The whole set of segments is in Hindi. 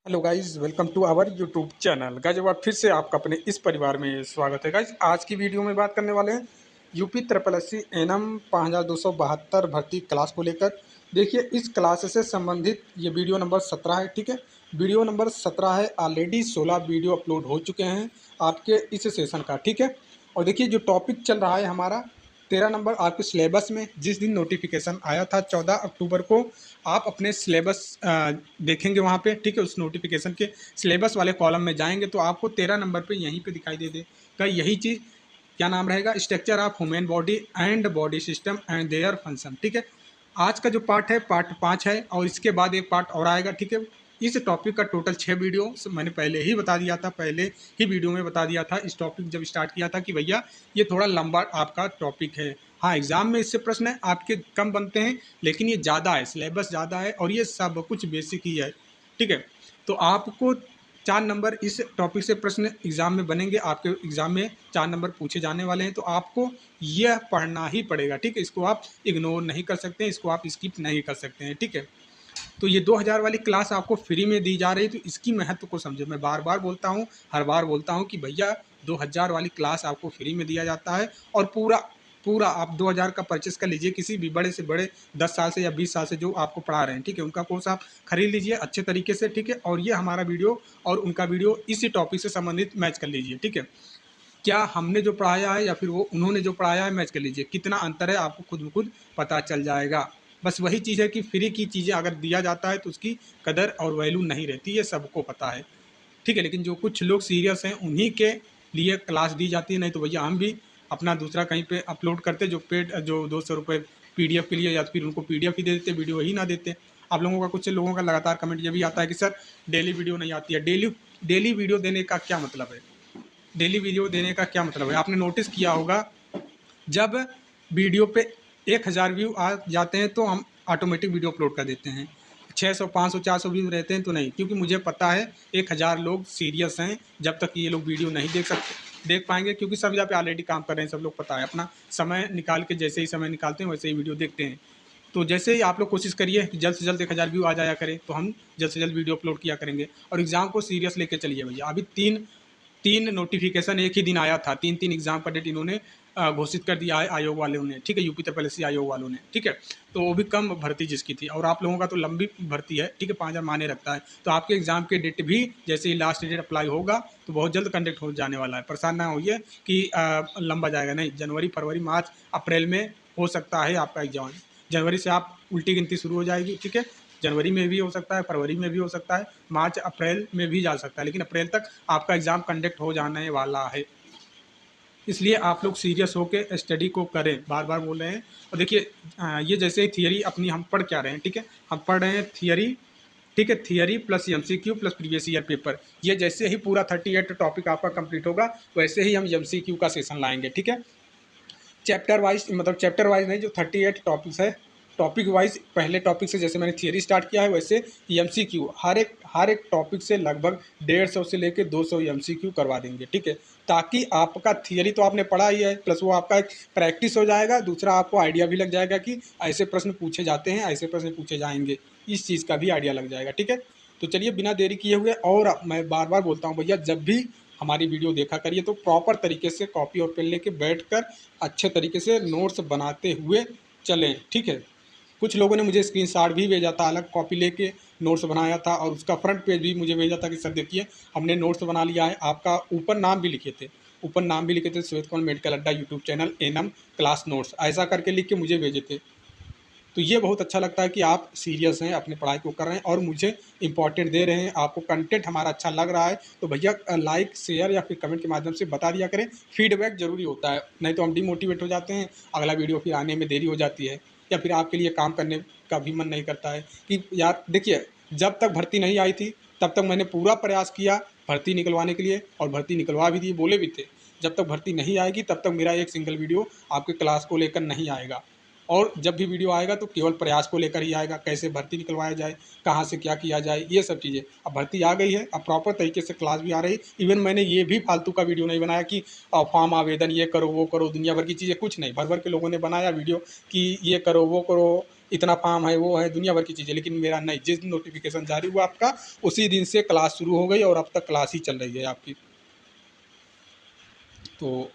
Hello guys, welcome to our YouTube channel. Guys एक बार फिर से आपका अपने इस परिवार में स्वागत है। गाइस आज की वीडियो में बात करने वाले हैं UP triple S C ANM 5272 भर्ती क्लास को लेकर। देखिए, इस क्लास से संबंधित ये वीडियो नंबर 17 है। ठीक है, वीडियो नंबर 17 है। ऑलरेडी 16 वीडियो अपलोड हो चुके हैं आपके इस सेशन का। ठीक है, और देखिए जो टॉपिक चल रहा है हमारा 13 नंबर आपके सिलेबस में जिस दिन नोटिफिकेशन आया था 14 अक्टूबर को, आप अपने सिलेबस देखेंगे वहाँ पे। ठीक है, उस नोटिफिकेशन के सिलेबस वाले कॉलम में जाएंगे तो आपको 13 नंबर पे यहीं पे दिखाई दे देगा यही चीज़। क्या नाम रहेगा? Structure of human body and body system and their function. ठीक है, आज का जो पार्ट है पार्ट 5 है और इसके बाद एक पार्ट और आएगा। ठीक है, इस टॉपिक का टोटल 6 वीडियो मैंने पहले ही बता दिया था, पहले ही वीडियो में बता दिया था इस टॉपिक जब स्टार्ट किया था कि भैया ये थोड़ा लंबा आपका टॉपिक है। हाँ, एग्जाम में इससे प्रश्न आपके कम बनते हैं लेकिन ये ज़्यादा है, सिलेबस ज़्यादा है और ये सब कुछ बेसिक ही है। ठीक है, तो आपको 4 नंबर इस टॉपिक से प्रश्न एग्जाम में बनेंगे, आपके एग्जाम में 4 नंबर पूछे जाने वाले हैं, तो आपको यह पढ़ना ही पड़ेगा। ठीक है, इसको आप इग्नोर नहीं कर सकते, इसको आप स्किप नहीं कर सकते हैं। ठीक है, तो ये 2000 वाली क्लास आपको फ्री में दी जा रही है, तो इसकी महत्व को समझो। मैं बार बार बोलता हूँ, हर बार बोलता हूँ कि भैया 2000 वाली क्लास आपको फ्री में दिया जाता है और पूरा पूरा आप 2000 का परचेस कर लीजिए किसी भी बड़े से बड़े 10 साल से या 20 साल से जो आपको पढ़ा रहे हैं। ठीक है, उनका कोर्स आप खरीद लीजिए अच्छे तरीके से। ठीक है, और ये हमारा वीडियो और उनका वीडियो इसी टॉपिक से संबंधित मैच कर लीजिए। ठीक है, क्या हमने जो पढ़ाया है या फिर वो उन्होंने जो पढ़ाया है मैच कर लीजिए, कितना अंतर है आपको खुद ब खुद पता चल जाएगा। बस वही चीज़ है कि फ्री की चीज़ें अगर दिया जाता है तो उसकी कदर और वैल्यू नहीं रहती, ये सबको पता है। ठीक है, लेकिन जो कुछ लोग सीरियस हैं उन्हीं के लिए क्लास दी जाती है, नहीं तो भैया हम भी अपना दूसरा कहीं पे अपलोड करते जो पेड जो 200 रुपये पीडीएफ के लिए, या फिर उनको पीडीएफ ही दे देते, वीडियो ही ना देते। आप लोगों का, कुछ लोगों का लगातार कमेंट ये भी आता है कि सर डेली वीडियो नहीं आती है। डेली डेली वीडियो देने का क्या मतलब है? डेली वीडियो देने का क्या मतलब है? आपने नोटिस किया होगा, जब वीडियो पे 1000 व्यू आ जाते हैं तो हम ऑटोमेटिक वीडियो अपलोड कर देते हैं। 600 500 400 व्यू रहते हैं तो नहीं, क्योंकि मुझे पता है 1000 लोग सीरियस हैं। जब तक ये लोग वीडियो नहीं देख पाएंगे, क्योंकि सब जगह पे ऑलरेडी काम कर रहे हैं, सब लोग पता है, अपना समय निकाल के जैसे ही समय निकालते हैं वैसे ही वीडियो देखते हैं। तो जैसे ही आप लोग कोशिश करिए कि जल्द से जल्द 1000 व्यू आ जाया करें, तो हम जल्द से जल्द वीडियो अपलोड किया करेंगे। और एग्ज़ाम को सीरियस लेके चलिए भैया। अभी तीन तीन नोटिफिकेशन एक ही दिन आया था, 3 एग्जाम का डेट इन्होंने घोषित कर दिया है आयोग वालों ने। ठीक है, यूपी ट्रिपल एस सी आयोग वालों ने। ठीक है, तो वो भी कम भर्ती जिसकी थी, और आप लोगों का तो लंबी भर्ती है। ठीक है, 5000 माने रखता है, तो आपके एग्जाम के डेट भी जैसे ही लास्ट डेट अप्लाई होगा तो बहुत जल्द कंडक्ट हो जाने वाला है। परेशान ना होइए कि लंबा जाएगा, नहीं, जनवरी फरवरी मार्च अप्रैल में हो सकता है आपका एग्जाम। जनवरी से आप उल्टी गिनती शुरू हो जाएगी। ठीक है, जनवरी में भी हो सकता है, फरवरी में भी हो सकता है, मार्च अप्रैल में भी जा सकता है, लेकिन अप्रैल तक आपका एग्ज़ाम कंडक्ट हो जाने वाला है। इसलिए आप लोग सीरियस होकर स्टडी को करें, बार बार बोल रहे हैं। और देखिए ये जैसे ही थियरी अपनी हम पढ़ क्या रहे हैं। ठीक है, हम पढ़ रहे हैं थियरी। ठीक है, theory plus MCQ plus previous year paper. ये जैसे ही पूरा 38 टॉपिक आपका कंप्लीट होगा वैसे ही हम एमसीक्यू का सेशन लाएंगे। ठीक है, चैप्टर वाइज, मतलब चैप्टर वाइज नहीं, जो 38 टॉपिक्स है टॉपिक वाइज, पहले टॉपिक से जैसे मैंने थियरी स्टार्ट किया है वैसे एमसीक्यू हर एक टॉपिक से लगभग 150 से लेकर 200 एमसीक्यू करवा देंगे। ठीक है, ताकि आपका थियरी तो आपने पढ़ा ही है, प्लस वो आपका एक प्रैक्टिस हो जाएगा, दूसरा आपको आइडिया भी लग जाएगा कि ऐसे प्रश्न पूछे जाते हैं, ऐसे प्रश्न पूछे जाएंगे, इस चीज़ का भी आइडिया लग जाएगा। ठीक है, तो चलिए बिना देरी किए हुए, और मैं बार बार बोलता हूँ भैया, जब भी हमारी वीडियो देखा करिए तो प्रॉपर तरीके से कॉपी और पेन लेके बैठ कर अच्छे तरीके से नोट्स बनाते हुए चलें। ठीक है, कुछ लोगों ने मुझे स्क्रीनशॉट भी भेजा था, अलग कॉपी लेके नोट्स बनाया था, और उसका फ्रंट पेज भी मुझे भेजा था कि सर देखिए हमने नोट्स बना लिया है। आपका ऊपर नाम भी लिखे थे, ऊपर नाम भी लिखे थे, Shwet Kamal medical Adda YouTube channel ANM class notes, ऐसा करके लिख के मुझे भेजे थे। तो ये बहुत अच्छा लगता है कि आप सीरियस हैं, अपनी पढ़ाई को कर रहे हैं और मुझे इंपॉर्टेंट दे रहे हैं, आपको कंटेंट हमारा अच्छा लग रहा है, तो भैया लाइक शेयर या फिर कमेंट के माध्यम से बता दिया करें। फीडबैक जरूरी होता है, नहीं तो हम डिमोटिवेट हो जाते हैं, अगला वीडियो फिर आने में देरी हो जाती है, या फिर आपके लिए काम करने का भी मन नहीं करता है कि यार देखिए, जब तक भर्ती नहीं आई थी तब तक मैंने पूरा प्रयास किया भर्ती निकलवाने के लिए, और भर्ती निकलवा भी दी, बोले भी थे जब तक भर्ती नहीं आएगी तब तक मेरा एक सिंगल वीडियो आपके क्लास को लेकर नहीं आएगा। और जब भी वीडियो आएगा तो केवल प्रयास को लेकर ही आएगा, कैसे भर्ती निकलवाया जाए, कहाँ से क्या किया जाए, ये सब चीज़ें। अब भर्ती आ गई है, अब प्रॉपर तरीके से क्लास भी आ रही। इवन मैंने ये भी फालतू का वीडियो नहीं बनाया कि फॉर्म आवेदन ये करो वो करो, दुनिया भर की चीज़ें कुछ नहीं। भर भर के लोगों ने बनाया वीडियो कि ये करो वो करो, इतना काम है, वो है, दुनिया भर की चीज़ें, लेकिन मेरा नहीं। जिस दिन नोटिफिकेशन जारी हुआ आपका, उसी दिन से क्लास शुरू हो गई और अब तक क्लास ही चल रही है आपकी। तो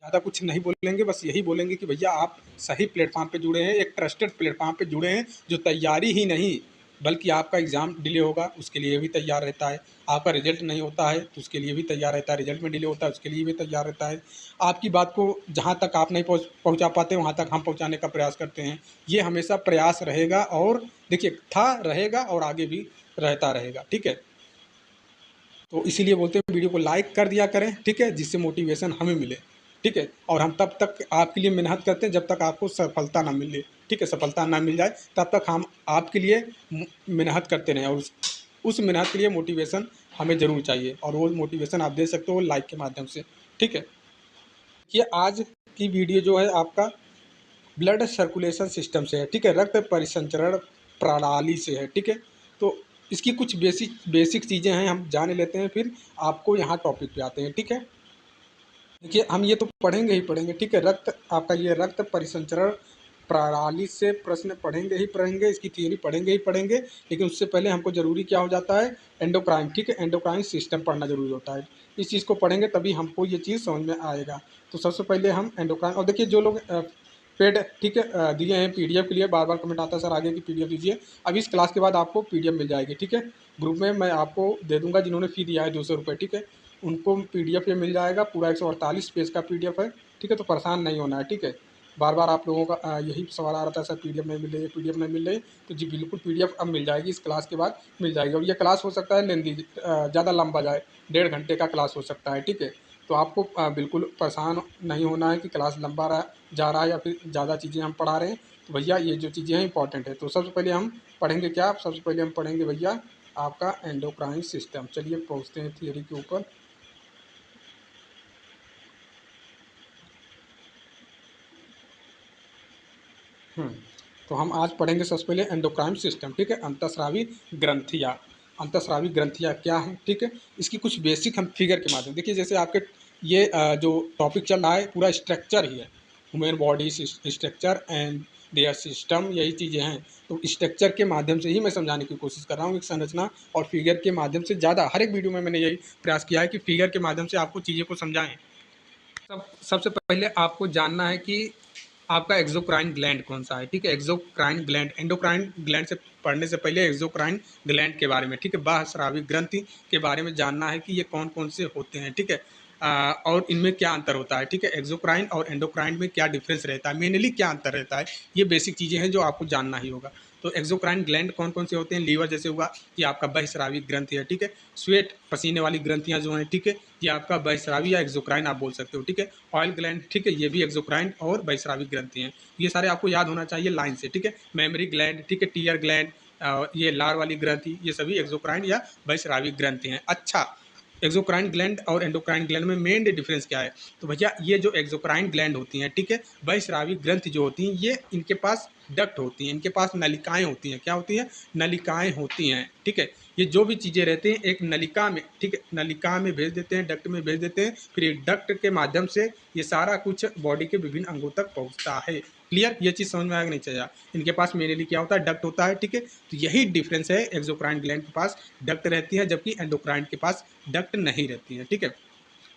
ज़्यादा कुछ नहीं बोलेंगे, बस यही बोलेंगे कि भैया आप सही प्लेटफॉर्म पे जुड़े हैं, एक ट्रस्टेड प्लेटफॉर्म पे जुड़े हैं, जो तैयारी ही नहीं बल्कि आपका एग्ज़ाम डिले होगा उसके लिए भी तैयार रहता है, आपका रिजल्ट नहीं होता है तो उसके लिए भी तैयार रहता है, रिजल्ट में डिले होता है उसके लिए भी तैयार रहता है। आपकी बात को जहाँ तक आप नहीं पहुँचा पाते वहाँ तक हम पहुँचाने का प्रयास करते हैं। ये हमेशा प्रयास रहेगा और देखिए था, रहेगा और आगे भी रहता रहेगा, ठीक है। तो इसीलिए बोलते हैं वीडियो को लाइक कर दिया करें, ठीक है, जिससे मोटिवेशन हमें मिले, ठीक है। और हम तब तक आपके लिए मेहनत करते हैं जब तक आपको सफलता ना मिले, ठीक है। सफलता ना मिल जाए तब तक हम आपके लिए मेहनत करते रहें, और उस मेहनत के लिए मोटिवेशन हमें ज़रूर चाहिए, और वो मोटिवेशन आप दे सकते हो लाइक के माध्यम से, ठीक है। ये आज की वीडियो जो है आपका ब्लड सर्कुलेशन सिस्टम से है, ठीक है, रक्त परिसंचरण प्रणाली से है, ठीक है। तो इसकी कुछ बेसिक चीज़ें हैं, हम जान लेते हैं, फिर आपको यहाँ टॉपिक पे आते हैं, ठीक है। देखिए हम ये तो पढ़ेंगे ही पढ़ेंगे, ठीक है। रक्त आपका ये रक्त परिसंचरण प्रणाली से प्रश्न पढ़ेंगे ही पढ़ेंगे, इसकी थियोरी पढ़ेंगे ही पढ़ेंगे, लेकिन उससे पहले हमको ज़रूरी क्या हो जाता है, एंडोक्राइन, ठीक है, एंडोक्राइन सिस्टम पढ़ना ज़रूरी होता है। इस चीज़ को पढ़ेंगे तभी हमको ये चीज़ समझ में आएगा। तो सबसे पहले हम एंडोक्राइन, और देखिए जो लोग पेड, ठीक है, दिए हैं पीडीएफ के लिए, बार बार कमेंट आता है सर आगे की पीडीएफ दीजिए। अब इस क्लास के बाद आपको पीडीएफ मिल जाएगी, ठीक है। ग्रुप में मैं आपको दे दूंगा, जिन्होंने फी दिया है 200 रुपये, ठीक है, उनको पीडीएफ ये मिल जाएगा, पूरा 148 पेज का पीडीएफ है, ठीक है। तो परेशान नहीं होना है, ठीक है। बार बार आप लोगों का यही सवाल आ रहा था, सर पीडीएफ नहीं मिल रही है, पीडीएफ नहीं मिल रही, तो जी बिल्कुल पीडीएफ अब मिल जाएगी, इस क्लास के बाद मिल जाएगी। और ये क्लास हो सकता है लेंदी, ज़्यादा लंबा जाए, 1.5 घंटे का क्लास हो सकता है, ठीक है। तो आपको बिल्कुल परेशान नहीं होना है कि क्लास लंबा जा रहा है या फिर ज़्यादा चीज़ें हम पढ़ा रहे हैं। तो भैया ये जो चीज़ें हैं इंपॉर्टेंट है। तो सबसे पहले हम पढ़ेंगे क्या, सबसे पहले हम पढ़ेंगे भैया आपका एंडोक्राइन सिस्टम। चलिए पहुँचते हैं थियरी के ऊपर। तो हम आज पढ़ेंगे सबसे पहले एंडोक्राइन सिस्टम, ठीक है। अंतःस्रावी ग्रंथियाँ, अंतःस्रावी ग्रंथियाँ क्या है, ठीक है। इसकी कुछ बेसिक हम फिगर के माध्यम, देखिए जैसे आपके ये जो टॉपिक चल रहा है पूरा स्ट्रक्चर ही है, human body structure and there system, यही चीज़ें हैं। तो स्ट्रक्चर के माध्यम से ही मैं समझाने की कोशिश कर रहा हूँ, एक संरचना और फिगर के माध्यम से ज़्यादा, हर एक वीडियो में मैंने यही प्रयास किया है कि फिगर के माध्यम से आपको चीज़ें को समझाएं। सबसे पहले आपको जानना है कि आपका एक्सोक्राइन ग्लैंड कौन सा है, ठीक है। एक्सोक्राइन ग्लैंड, एंडोक्राइन ग्लैंड से पढ़ने से पहले एक्सोक्राइन ग्लैंड के बारे में, ठीक है, बाह्यस्रावी ग्रंथि के बारे में जानना है कि ये कौन कौन से होते हैं, ठीक है। और इनमें क्या अंतर होता है, ठीक है। एक्सोक्राइन और एंडोक्राइन में क्या डिफरेंस रहता है, मेनली क्या अंतर रहता है, ये बेसिक चीज़ें हैं जो आपको जानना ही होगा। तो एक्सोक्राइन ग्लैंड कौन कौन से होते हैं, लीवर जैसे हुआ, ये आपका बहिस्रावी ग्रंथि है, ठीक है। स्वेट, पसीने वाली ग्रंथियाँ जो हैं, ठीक है, ये आपका बहिस्रावी या एक्सोक्राइन आप बोल सकते हो, ठीक है। ऑयल ग्लैंड, ठीक है, ये भी एक्सोक्राइन और बहिस्रावी ग्रंथि हैं। ये सारे आपको याद होना चाहिए लाइन से, ठीक है। मेमोरी ग्लैंड, ठीक है, टीयर ग्लैंड, ये लार वाली ग्रंथि, ये सभी एक्सोक्राइन या बहिस्रावी ग्रंथि हैं। अच्छा, एक्सोक्राइन ग्लैंड और एंडोक्राइन ग्लैंड में मेन डिफरेंस क्या है, तो भैया ये जो एक्सोक्राइन ग्लैंड होती हैं, ठीक है, बहिस्रावी ग्रंथि जो होती हैं, ये इनके पास डक्ट होती हैं, इनके पास नलिकाएं होती हैं। क्या होती हैं, नलिकाएं होती हैं, ठीक है। ये जो भी चीज़ें रहती हैं एक नलिका में, ठीक है, नलिका में भेज देते हैं, डक्ट में भेज देते हैं, फिर डक्ट के माध्यम से ये सारा कुछ बॉडी के विभिन्न अंगों तक पहुंचता है। क्लियर, ये चीज़ समझ में आएगा नहीं चाहिए। इनके पास मेनली क्या होता है, डक्ट होता है, ठीक है। तो यही डिफरेंस है, एक्सोक्राइन ग्लैंड के पास डक्ट रहती है जबकि एंडोक्राइन के पास डक्ट नहीं रहती है, ठीक है।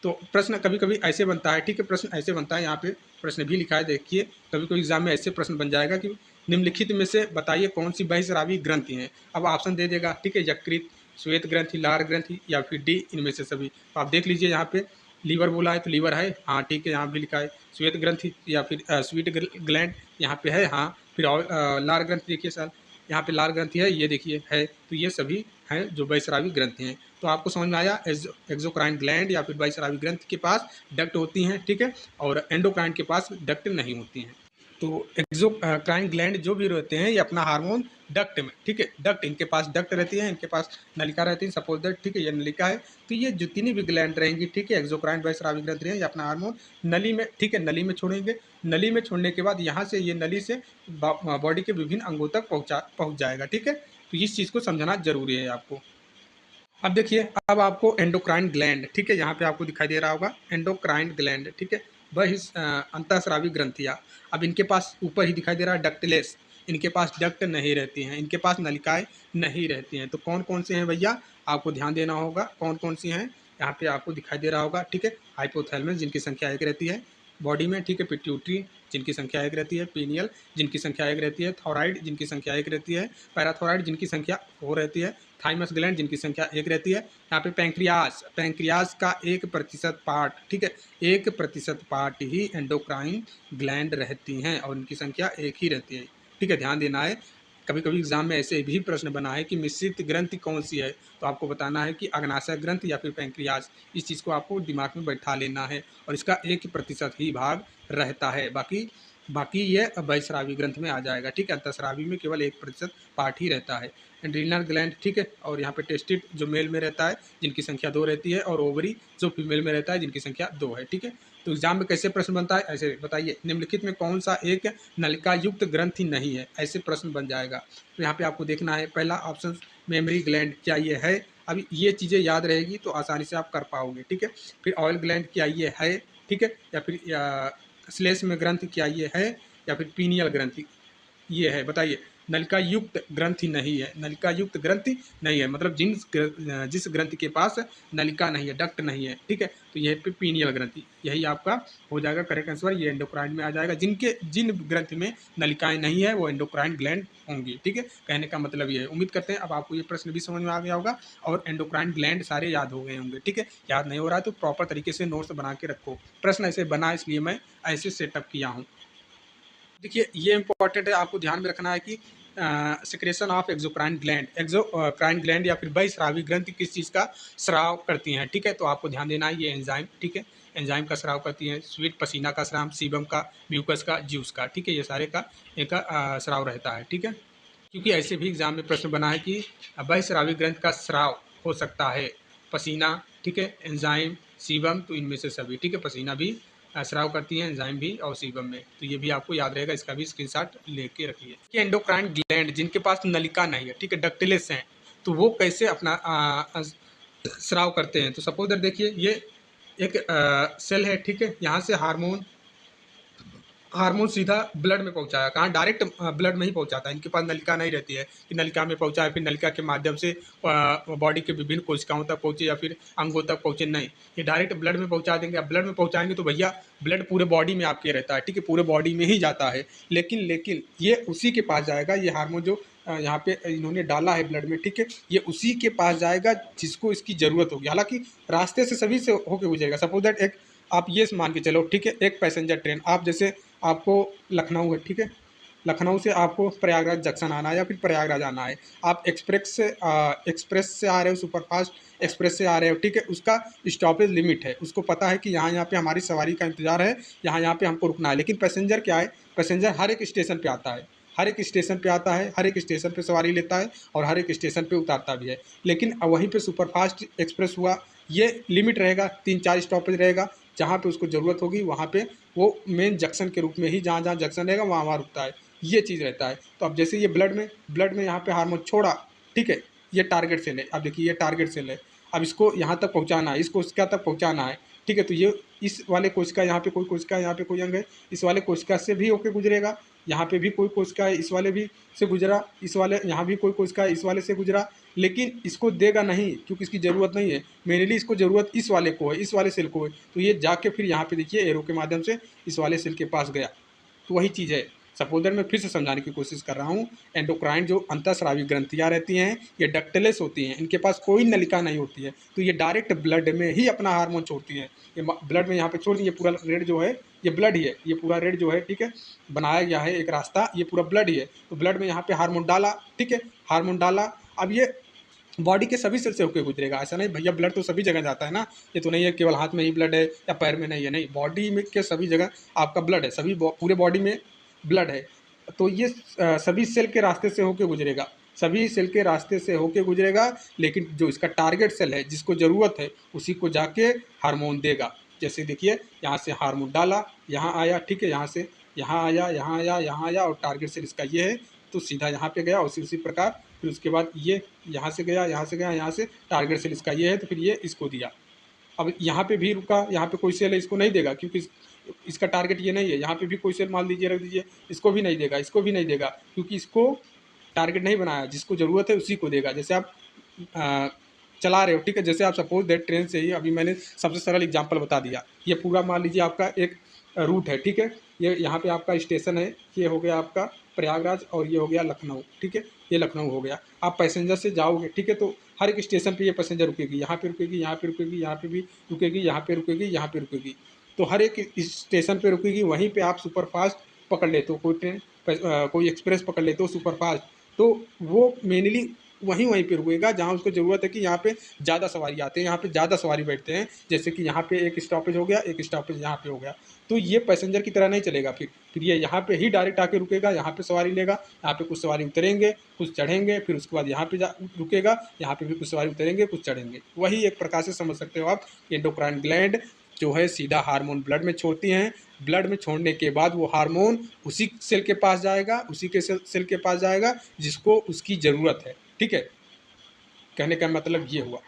तो प्रश्न कभी कभी ऐसे बनता है, ठीक है, प्रश्न ऐसे बनता है, यहाँ पे प्रश्न भी लिखा है, देखिए कभी कभी एग्जाम में ऐसे प्रश्न बन जाएगा कि निम्नलिखित में से बताइए कौन सी बहिस्रावी ग्रंथि हैं। अब ऑप्शन दे देगा, ठीक है, यकृत, श्वेत ग्रंथि, लार ग्रंथि या फिर डी, इनमें से सभी। तो आप देख लीजिए यहाँ पे लीवर बोला है तो लीवर है, हाँ ठीक है, यहाँ भी लिखा है श्वेत ग्रंथि या फिर स्वीट ग्लैंड, यहाँ पे है, हाँ। फिर लार ग्रंथि देखिए सर, यहाँ पे लार ग्रंथि है, ये देखिए है, तो ये सभी हैं जो बहिस्रावी ग्रंथि हैं। तो आपको समझ में आया, एक्सोक्राइन ग्लैंड या फिर बहिस्रावी ग्रंथि के पास डक्ट होती हैं, ठीक है, और एंडोक्राइन के पास डक्ट नहीं होती हैं। तो एक्सोक्राइन ग्लैंड जो भी रहते हैं ये अपना हार्मोन डक्ट में, ठीक है, डक्ट, इनके पास डक्ट रहती है, इनके पास नलिका रहती है, सपोज दैट, ठीक है, ये नलिका है। तो ये जितनी भी ग्लैंड रहेंगी, ठीक है, एक्सोक्राइन बहिस्रावी ग्रंथि ये अपना हार्मोन नली में, ठीक है, नली में छोड़ेंगे। नली में छोड़ने के बाद यहाँ से ये नली से बॉडी के विभिन्न अंगों तक पहुँच जाएगा, ठीक है। तो इस चीज़ को समझना जरूरी है आपको। अब देखिए, अब आपको एंडोक्राइन ग्लैंड, ठीक है, यहाँ पे आपको दिखाई दे रहा होगा एंडोक्राइन ग्लैंड, ठीक है, अंतःस्रावी ग्रंथियाँ। अब इनके पास ऊपर ही दिखाई दे रहा है डक्टलेस, इनके पास डक्ट नहीं रहती हैं, इनके पास नलिकाएँ नहीं रहती हैं। तो कौन-कौन से हैं भैया, आपको ध्यान देना होगा कौन-कौन सी हैं, यहाँ पे आपको दिखाई दे रहा होगा, ठीक है। हाइपोथैलेमस जिनकी संख्या 1 रहती है बॉडी में, ठीक है। पिट्यूटरी जिनकी संख्या 1 रहती है, पीनियल जिनकी संख्या 1 रहती है, थायराइड जिनकी संख्या 1 रहती है, पैराथायराइड जिनकी संख्या 4 रहती है, थाइमस ग्लैंड जिनकी संख्या 1 रहती है। यहाँ पे पैंक्रियास, पैंक्रियास का 1% पार्ट, ठीक है, 1% पार्ट ही एंडोक्राइन ग्लैंड रहती हैं और इनकी संख्या 1 ही रहती है, ठीक है, ध्यान देना है। कभी कभी एग्जाम में ऐसे भी प्रश्न बना है कि मिश्रित ग्रंथि कौन सी है, तो आपको बताना है कि अग्नाशय ग्रंथि या फिर पैंक्रियास। इस चीज़ को आपको दिमाग में बैठा लेना है और इसका 1% ही भाग रहता है, बाकी बाकी ये बहिस्रावी ग्रंथ में आ जाएगा, ठीक है। अंतःस्रावी में केवल 1% पार्ट ही रहता है। एड्रीनल ग्लैंड, ठीक है, और यहाँ पे टेस्टिड जो मेल में रहता है जिनकी संख्या 2 रहती है, और ओवरी जो फीमेल में रहता है जिनकी संख्या 2 है, ठीक है। तो एग्जाम में कैसे प्रश्न बनता है, ऐसे बताइए निम्नलिखित में कौन सा एक नलिका युक्त ग्रंथि नहीं है, ऐसे प्रश्न बन जाएगा। तो यहाँ पे आपको देखना है पहला ऑप्शन मेमरी ग्लैंड, क्या ये है। अभी ये चीज़ें याद रहेगी तो आसानी से आप कर पाओगे, ठीक है। फिर ऑयल ग्लैंड, क्या ये है, ठीक है, या फिर श्लेष्म में ग्रंथि, क्या ये है, या फिर पीनियल ग्रंथि ये है, बताइए। नलिका युक्त ग्रंथि नहीं है, नलिका युक्त ग्रंथि नहीं है, मतलब जिस ग्रंथि के पास नलिका नहीं है, डक्ट नहीं है, ठीक है, तो यह पे पीनियल ग्रंथि, यही आपका हो जाएगा करेक्ट आंसर। ये एंडोक्राइन में आ जाएगा। जिन ग्रंथि में नलिकाएं नहीं है वो एंडोक्राइन ग्लैंड होंगी, ठीक है, कहने का मतलब ये है। उम्मीद करते हैं अब आपको ये प्रश्न भी समझ में आ गया होगा और एंडोक्राइन ग्लैंड सारे याद हो गए होंगे, ठीक है। याद नहीं हो रहा है तो प्रॉपर तरीके से नोट्स बना के रखो। प्रश्न ऐसे बना इसलिए मैं ऐसे सेटअप किया हूँ। देखिए ये इंपॉर्टेंट है, आपको ध्यान में रखना है कि secretion of exocrine gland, exocrine gland या फिर बहिस्रावी ग्रंथि किस चीज़ का स्राव करती हैं, ठीक है। तो आपको ध्यान देना है ये एंजाइम, ठीक है, एंजाइम का स्राव करती हैं। स्वीट पसीना का स्राव, सीबम का, म्यूकस का, जूस का, ठीक है, ये सारे का एक स्राव रहता है, ठीक है। क्योंकि ऐसे भी एग्जाम में प्रश्न बना है कि बहिस्रावी ग्रंथ का स्राव हो सकता है पसीना, ठीक है, एंजाइम, सीबम, तो इनमें से सभी, ठीक है। पसीना भी स्राव करती हैं, एंजाइम भी और सीबम में, तो ये भी आपको याद रहेगा, इसका भी स्क्रीनशॉट लेके रखिए। कि एंडोक्राइन ग्लैंड जिनके पास नलिका नहीं है, ठीक है, डक्टिलिस हैं, तो वो कैसे अपना स्राव करते हैं। तो सपोज दैट देखिए ये एक सेल है, ठीक है, यहाँ से हार्मोन सीधा ब्लड में पहुंचाया, कहाँ, डायरेक्ट ब्लड में ही पहुंचाता है। इनके पास नलिका नहीं रहती है कि नलिका में पहुंचाए फिर नलिका के माध्यम से बॉडी के विभिन्न कोशिकाओं तक पहुंचे या फिर अंगों तक पहुंचे, नहीं, ये डायरेक्ट ब्लड में पहुंचा देंगे। अब ब्लड में पहुंचाएंगे तो भैया ब्लड पूरे बॉडी में आपके रहता है, ठीक है, पूरे बॉडी में ही जाता है, लेकिन ये उसी के पास जाएगा, ये हार्मोन जो यहाँ पे इन्होंने डाला है ब्लड में, ठीक है, ये उसी के पास जाएगा जिसको इसकी ज़रूरत होगी। हालांकि रास्ते से सभी से होके गुजरेगा। सपोज दैट एक आप ये मान के चलो, ठीक है, एक पैसेंजर ट्रेन, आप जैसे आपको लखनऊ है, ठीक है, लखनऊ से आपको प्रयागराज जंक्शन आना है या फिर प्रयागराज आना है। आप एक्सप्रेस से आ रहे हो, सुपरफास्ट एक्सप्रेस से आ रहे हो, ठीक है, उसका स्टॉपेज लिमिट है, उसको पता है कि यहाँ पे हमारी सवारी का इंतजार है, यहाँ पे हमको रुकना है। लेकिन पैसेंजर क्या है, पैसेंजर हर एक स्टेशन पे आता है, हर एक स्टेशन पे आता है, हर एक स्टेशन पे सवारी लेता है और हर एक स्टेशन पे उतारता भी है। लेकिन वहीं पे सुपरफास्ट एक्सप्रेस हुआ, ये लिमिट रहेगा, 3-4 स्टॉपेज रहेगा, जहाँ पे उसको ज़रूरत होगी वहाँ पे वो मेन जंक्शन के रूप में ही, जहाँ जहाँ जंक्शन रहेगा वहाँ वहाँ रुकता है, ये चीज़ रहता है। तो अब जैसे ये ब्लड में यहाँ पे हार्मोन छोड़ा, ठीक है, ये टारगेट सेल है। अब देखिए ये टारगेट सेल है, अब इसको यहाँ तक पहुँचाना है, इस कोशिका तक पहुँचाना है, ठीक है। तो ये इस वाले कोशिका, यहाँ पे कोई कोशिका, यहाँ पे कोई अंग है, इस वाले कोशिका से भी होके गुजरेगा, यहाँ पे भी कोई कोशिका है, इस वाले भी से गुजरा, इस वाले यहाँ भी कोई कोशिका है, इस वाले से गुजरा, लेकिन इसको देगा नहीं क्योंकि इसकी ज़रूरत नहीं है। मेनली इसको ज़रूरत इस वाले को है, इस वाले सेल को है, तो ये जाके फिर यहाँ पे देखिए एरो के माध्यम से इस वाले सेल के पास गया। तो वही चीज़ है। सपोज दैट मैं फिर से समझाने की कोशिश कर रहा हूँ। एंडोक्राइन जो अंतःस्रावी ग्रंथियाँ रहती हैं ये डक्टलेस होती हैं, इनके पास कोई नलिका नहीं होती है, तो ये डायरेक्ट ब्लड में ही अपना हार्मोन छोड़ती हैं। ये ब्लड में यहाँ पे छोड़ दी, ये पूरा रेड जो है ये ब्लड ही है, ये पूरा रेड जो है, ठीक है, बनाया गया है एक रास्ता, ये पूरा ब्लड ही है। तो ब्लड में यहाँ पे हार्मोन डाला, ठीक है, हार्मोन डाला, अब ये बॉडी के सभी सेल से होकर गुजरेगा। ऐसा नहीं भैया ब्लड तो सभी जगह जाता है ना, ये तो नहीं है केवल हाथ में ही ब्लड है या पैर में नहीं है, नहीं, बॉडी में के सभी जगह आपका ब्लड है, सभी पूरे बॉडी में ब्लड है। तो ये सभी सेल के रास्ते से होके गुजरेगा, सभी सेल के रास्ते से होके गुजरेगा, लेकिन जो इसका टारगेट सेल है जिसको ज़रूरत है उसी को जाके हार्मोन देगा। जैसे देखिए यहाँ से हार्मोन डाला, यहाँ आया, ठीक है, यहाँ से यहाँ आया, यहाँ आया, यहाँ आया, और टारगेट सेल इसका ये है, तो सीधा यहाँ पे गया, उसी प्रकार फिर उसके बाद ये यहाँ से गया, यहाँ से गया, यहाँ से टारगेट सेल इसका ये है, तो फिर ये इसको दिया। अब यहाँ पे भी रुका, यहाँ पे कोई सेल है, इसको नहीं देगा क्योंकि इसका टारगेट ये नहीं है। यहाँ पे भी कोई सेल मान लीजिए रख दीजिए, इसको भी नहीं देगा, इसको भी नहीं देगा, क्योंकि इसको टारगेट नहीं बनाया। जिसको ज़रूरत है उसी को देगा। जैसे आप चला रहे हो, ठीक है, जैसे आप सपोज दैट ट्रेन से ही, अभी मैंने सबसे सरल एग्जांपल बता दिया। ये पूरा मान लीजिए आपका एक रूट है, ठीक है, ये यहाँ पे आपका स्टेशन है, ये हो गया आपका प्रयागराज और ये हो गया लखनऊ, ठीक है, ये लखनऊ हो गया। आप पैसेंजर से जाओगे, ठीक है, तो हर एक स्टेशन पे ये पैसेंजर रुकेगी, यहाँ पे रुकेगी, यहाँ पे रुकेगी, यहाँ पे भी रुकेगी, यहाँ पे रुकेगी, यहाँ पे रुकेगी। तो हर एक स्टेशन पे रुकेगी। वहीं पे आप सुपर फास्ट पकड़ लेते हो, कोई ट्रेन कोई एक्सप्रेस पकड़ लेते हो सुपर फास्ट, तो वो मेनली वहीं वहीं पे रुकेगा जहाँ उसको ज़रूरत है कि यहाँ पे ज़्यादा सवारी आते हैं, यहाँ पे ज़्यादा सवारी बैठते हैं। जैसे कि यहाँ पे एक स्टॉपेज हो गया, एक स्टॉपेज यहाँ पे हो गया, तो ये पैसेंजर की तरह नहीं चलेगा। फिर ये यहाँ पे ही डायरेक्ट आके रुकेगा, यहाँ पे सवारी लेगा, यहाँ पे कुछ सवारी उतरेंगे, कुछ चढ़ेंगे, फिर उसके बाद यहाँ पे रुकेगा, यहाँ पे भी कुछ सवारी उतरेंगे, कुछ चढ़ेंगे। वही एक प्रकार से समझ सकते हो आप। एंडोक्राइन ग्लैंड जो है सीधा हार्मोन ब्लड में छोड़ती हैं। ब्लड में छोड़ने के बाद वो हार्मोन उसी सेल के पास जाएगा, उसी के सेल के पास जाएगा जिसको उसकी ज़रूरत है, ठीक है। कहने का मतलब ये हुआ।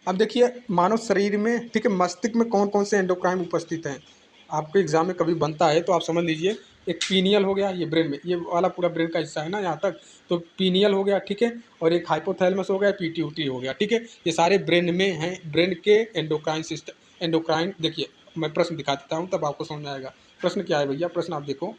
अब देखिए मानव शरीर में, ठीक है, मस्तिष्क में कौन कौन से एंडोक्राइन उपस्थित हैं। आपके एग्जाम में कभी बनता है तो आप समझ लीजिए। एक पीनियल हो गया, ये ब्रेन में, ये वाला पूरा ब्रेन का हिस्सा है ना यहाँ तक, तो पीनियल हो गया, ठीक है। और एक हाइपोथैलेमस हो गया, पीट्यूटरी हो गया, ठीक है। ये सारे ब्रेन में हैं, ब्रेन के एंडोक्राइन सिस्टम। एंडोक्राइन देखिए, मैं प्रश्न दिखा देता हूँ तब आपको समझ में आएगा। प्रश्न क्या है भैया, प्रश्न आप देखो,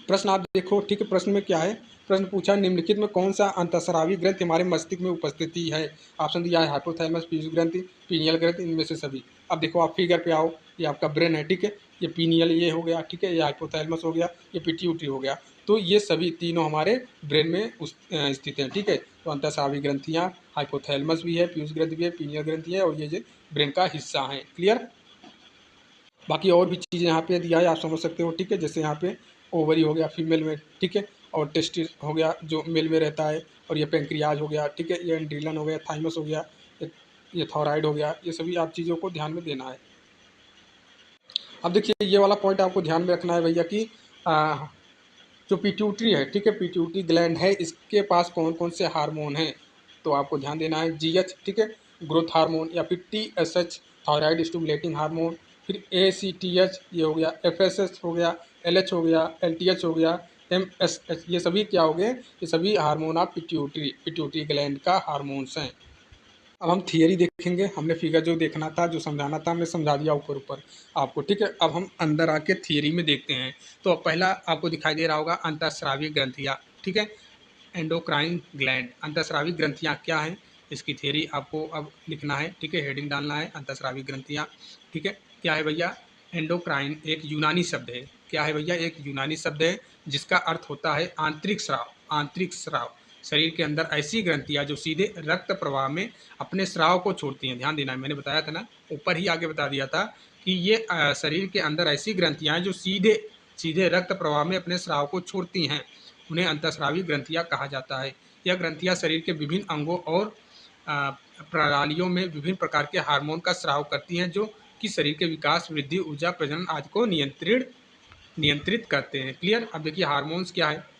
प्रश्न आप देखो, ठीक है। प्रश्न में क्या है, प्रश्न पूछा निम्नलिखित में कौन सा अंतःस्रावी ग्रंथि हमारे मस्तिष्क में उपस्थिति है। ऑप्शन दिया है हाइपोथैलेमस, पीयूष ग्रंथि, पीनियल ग्रंथि, इनमें से सभी। अब देखो आप फिगर पे आओ, ये आपका ब्रेन है, ठीक है, ये पीनियल ये हो गया, ठीक है, ये हाइपोथैलेमस हो गया, ये पिट्यूटरी हो गया। तो ये सभी तीनों हमारे ब्रेन में स्थित हैं, ठीक है। तो अंतःस्रावी ग्रंथियाँ, हाइपोथैलेमस भी है, पीयूष ग्रंथि भी है, पीनियल ग्रंथि है, और ये जो ब्रेन का हिस्सा है। क्लियर। बाकी और भी चीज़ें यहाँ पे दिया है, आप समझ सकते हो, ठीक है। जैसे यहाँ पे ओवरी हो गया फीमेल में, ठीक है, और टेस्टिस हो गया जो मेल में रहता है, और ये पेंक्रियाज हो गया, ठीक है, ये एंड्रीलन हो गया, थाइमस हो गया, ये थॉराइड हो गया। ये सभी आप चीज़ों को ध्यान में देना है। अब देखिए ये वाला पॉइंट आपको ध्यान में रखना है भैया कि जो पिट्यूटरी है, ठीक है, पिट्यूटरी ग्लैंड है, इसके पास कौन कौन से हार्मोन हैं। तो आपको ध्यान देना है जीएच, ठीक है, ग्रोथ हार्मोन, या फिर टीएसएच, थायराइड स्टिमुलेटिंग हार्मोन, फिर एसीटीएच ये हो गया, एफएसएच हो गया, एलएच हो गया, एलटीएच हो गया, एमएसएच, ये सभी क्या हो गए, ये सभी हार्मोन ऑफ पिट्यूटरी ग्लैंड का हार्मोन्स हैं। अब हम थियरी देखेंगे। हमने फिगर जो देखना था, जो समझाना था, हमने समझा दिया ऊपर ऊपर आपको, ठीक है। अब हम अंदर आके थियरी में देखते हैं। तो अब पहला आपको दिखाई दे रहा होगा अंतःस्रावी ग्रंथियाँ, ठीक है, एंडोक्राइन ग्लैंड। अंतःस्रावी ग्रंथियाँ क्या हैं, इसकी थियरी आपको अब लिखना है, ठीक है, हेडिंग डालना है अंतःस्रावी ग्रंथियाँ, ठीक है। क्या है भैया, एंडोक्राइन एक यूनानी शब्द है। क्या है भैया, एक यूनानी शब्द है जिसका अर्थ होता है आंतरिक स्राव। आंतरिक स्राव, शरीर के अंदर ऐसी ग्रंथियाँ जो सीधे रक्त प्रवाह में अपने स्राव को छोड़ती हैं। ध्यान देना है, मैंने बताया था ना, ऊपर ही आगे बता दिया था कि ये शरीर के अंदर ऐसी ग्रंथियाँ हैं जो सीधे सीधे रक्त प्रवाह में अपने स्राव को छोड़ती हैं, उन्हें अंतःस्रावी ग्रंथियाँ कहा जाता है। यह ग्रंथियाँ शरीर के विभिन्न अंगों और प्रणालियों में विभिन्न प्रकार के हार्मोन का स्राव करती हैं, जो कि शरीर के विकास, वृद्धि, ऊर्जा, प्रजनन आदि को नियंत्रित करते हैं। क्लियर। अब देखिए हार्मोन्स क्या है।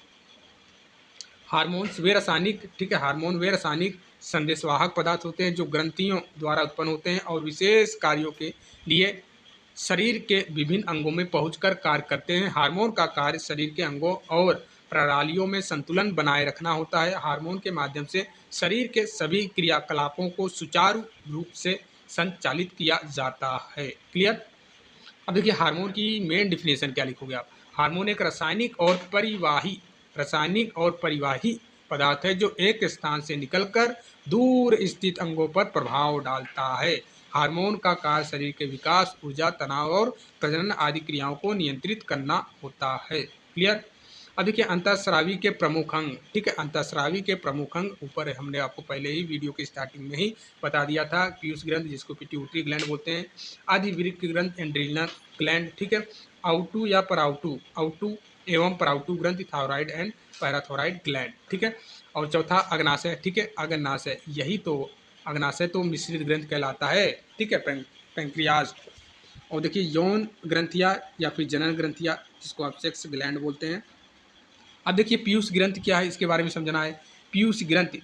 हार्मोन्स वे रासायनिक, ठीक है, हार्मोन वे रासायनिक संदेशवाहक पदार्थ होते हैं जो ग्रंथियों द्वारा उत्पन्न होते हैं और विशेष कार्यों के लिए शरीर के विभिन्न अंगों में पहुंचकर कार्य करते हैं। हार्मोन का कार्य शरीर के अंगों और प्रणालियों में संतुलन बनाए रखना होता है। हार्मोन के माध्यम से शरीर के सभी क्रियाकलापों को सुचारू रूप से संचालित किया जाता है। क्लियर। अब देखिए हार्मोन की मेन डिफिनेशन क्या लिखोगे आप। हार्मोन एक रासायनिक और परिवाही पदार्थ है जो एक स्थान से निकलकर दूर स्थित अंगों पर प्रभाव डालता है। हार्मोन का कार्य शरीर के विकास, ऊर्जा, तनाव और प्रजनन आदि क्रियाओं को नियंत्रित करना होता है। क्लियर। अब देखिए अंतःस्रावी के प्रमुख अंग, ठीक है, अंतःस्रावी के प्रमुख अंग ऊपर हमने आपको पहले ही वीडियो की स्टार्टिंग में ही बता दिया था। पीयूष ग्रंथ जिसको पिट्यूटरी ग्लैंड बोलते हैं, आदिवृक्क ग्रंथ एंड्रीनल ग्लैंड, ठीक है, आउटू या आउटू एवं पराउटू ग्रंथ थायराइड एंड पैराथोराइड ग्लैंड, ठीक है। और चौथा अग्नाशय, ठीक है, अग्नाशय, यही तो अग्नाशय तो मिश्रित ग्रंथ कहलाता है, ठीक है, पैंक्रियाज। और देखिए यौन ग्रंथियाँ या फिर जनन ग्रंथियाँ जिसको आप सेक्स ग्लैंड बोलते हैं। अब देखिए पीयूष ग्रंथ क्या है, इसके बारे में समझना है। पीयूष ग्रंथ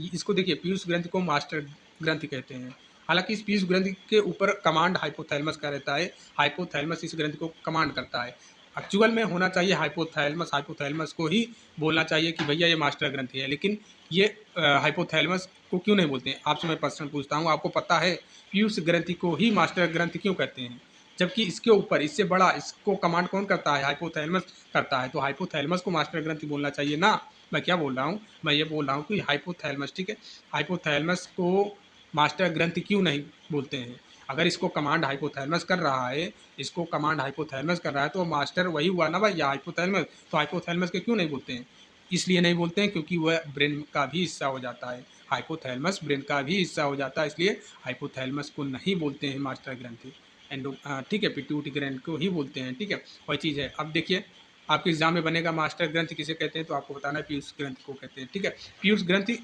इसको देखिए, पीयूष ग्रंथ को मास्टर ग्रंथ कहते हैं। हालांकि इस पीयूष ग्रंथि के ऊपर कमांड हाइपोथैलेमस का रहता है, हाइपोथैलेमस इस ग्रंथि को कमांड करता है। एक्चुअल में होना चाहिए हाइपोथैलेमस, हाइपोथैलेमस को ही बोलना चाहिए कि भैया ये मास्टर ग्रंथि है, लेकिन ये हाइपोथैलेमस को क्यों नहीं बोलते हैं? आपसे मैं प्रश्न पूछता हूँ, आपको पता है पीयूष ग्रंथि को ही मास्टर ग्रंथि क्यों कहते हैं? जबकि इसके ऊपर, इससे बड़ा, इसको कमांड कौन करता है? हाइपोथैलेमस करता है। तो हाइपोथैलेमस को मास्टर ग्रंथि बोलना चाहिए ना। मैं क्या बोल रहा हूँ, मैं ये बोल रहा हूँ कि हाइपोथैलेमस, ठीक है, हाइपोथैलेमस को मास्टर ग्रंथि क्यों नहीं बोलते हैं? अगर इसको कमांड हाइपोथैलेमस कर रहा है, इसको कमांड हाइपोथैलेमस कर रहा है, तो मास्टर वही हुआ ना भैया, हाइपोथैलेमस। तो हाइपोथैलेमस के क्यों नहीं बोलते हैं? इसलिए नहीं बोलते हैं क्योंकि वह ब्रेन का भी हिस्सा हो जाता है। हाइपोथैलेमस ब्रेन का भी हिस्सा हो जाता है, इसलिए हाइपोथैलेमस को नहीं बोलते हैं मास्टर ग्रंथि। ठीक है, पिट्यूटरी ग्रंथि को ही बोलते हैं, ठीक है, वही चीज़ है। अब देखिए, आपके एग्जाम में बनेगा मास्टर ग्रंथि किसे कहते हैं, तो आपको बताना है पीयूष ग्रंथि को कहते हैं, ठीक है। पीयूष ग्रंथि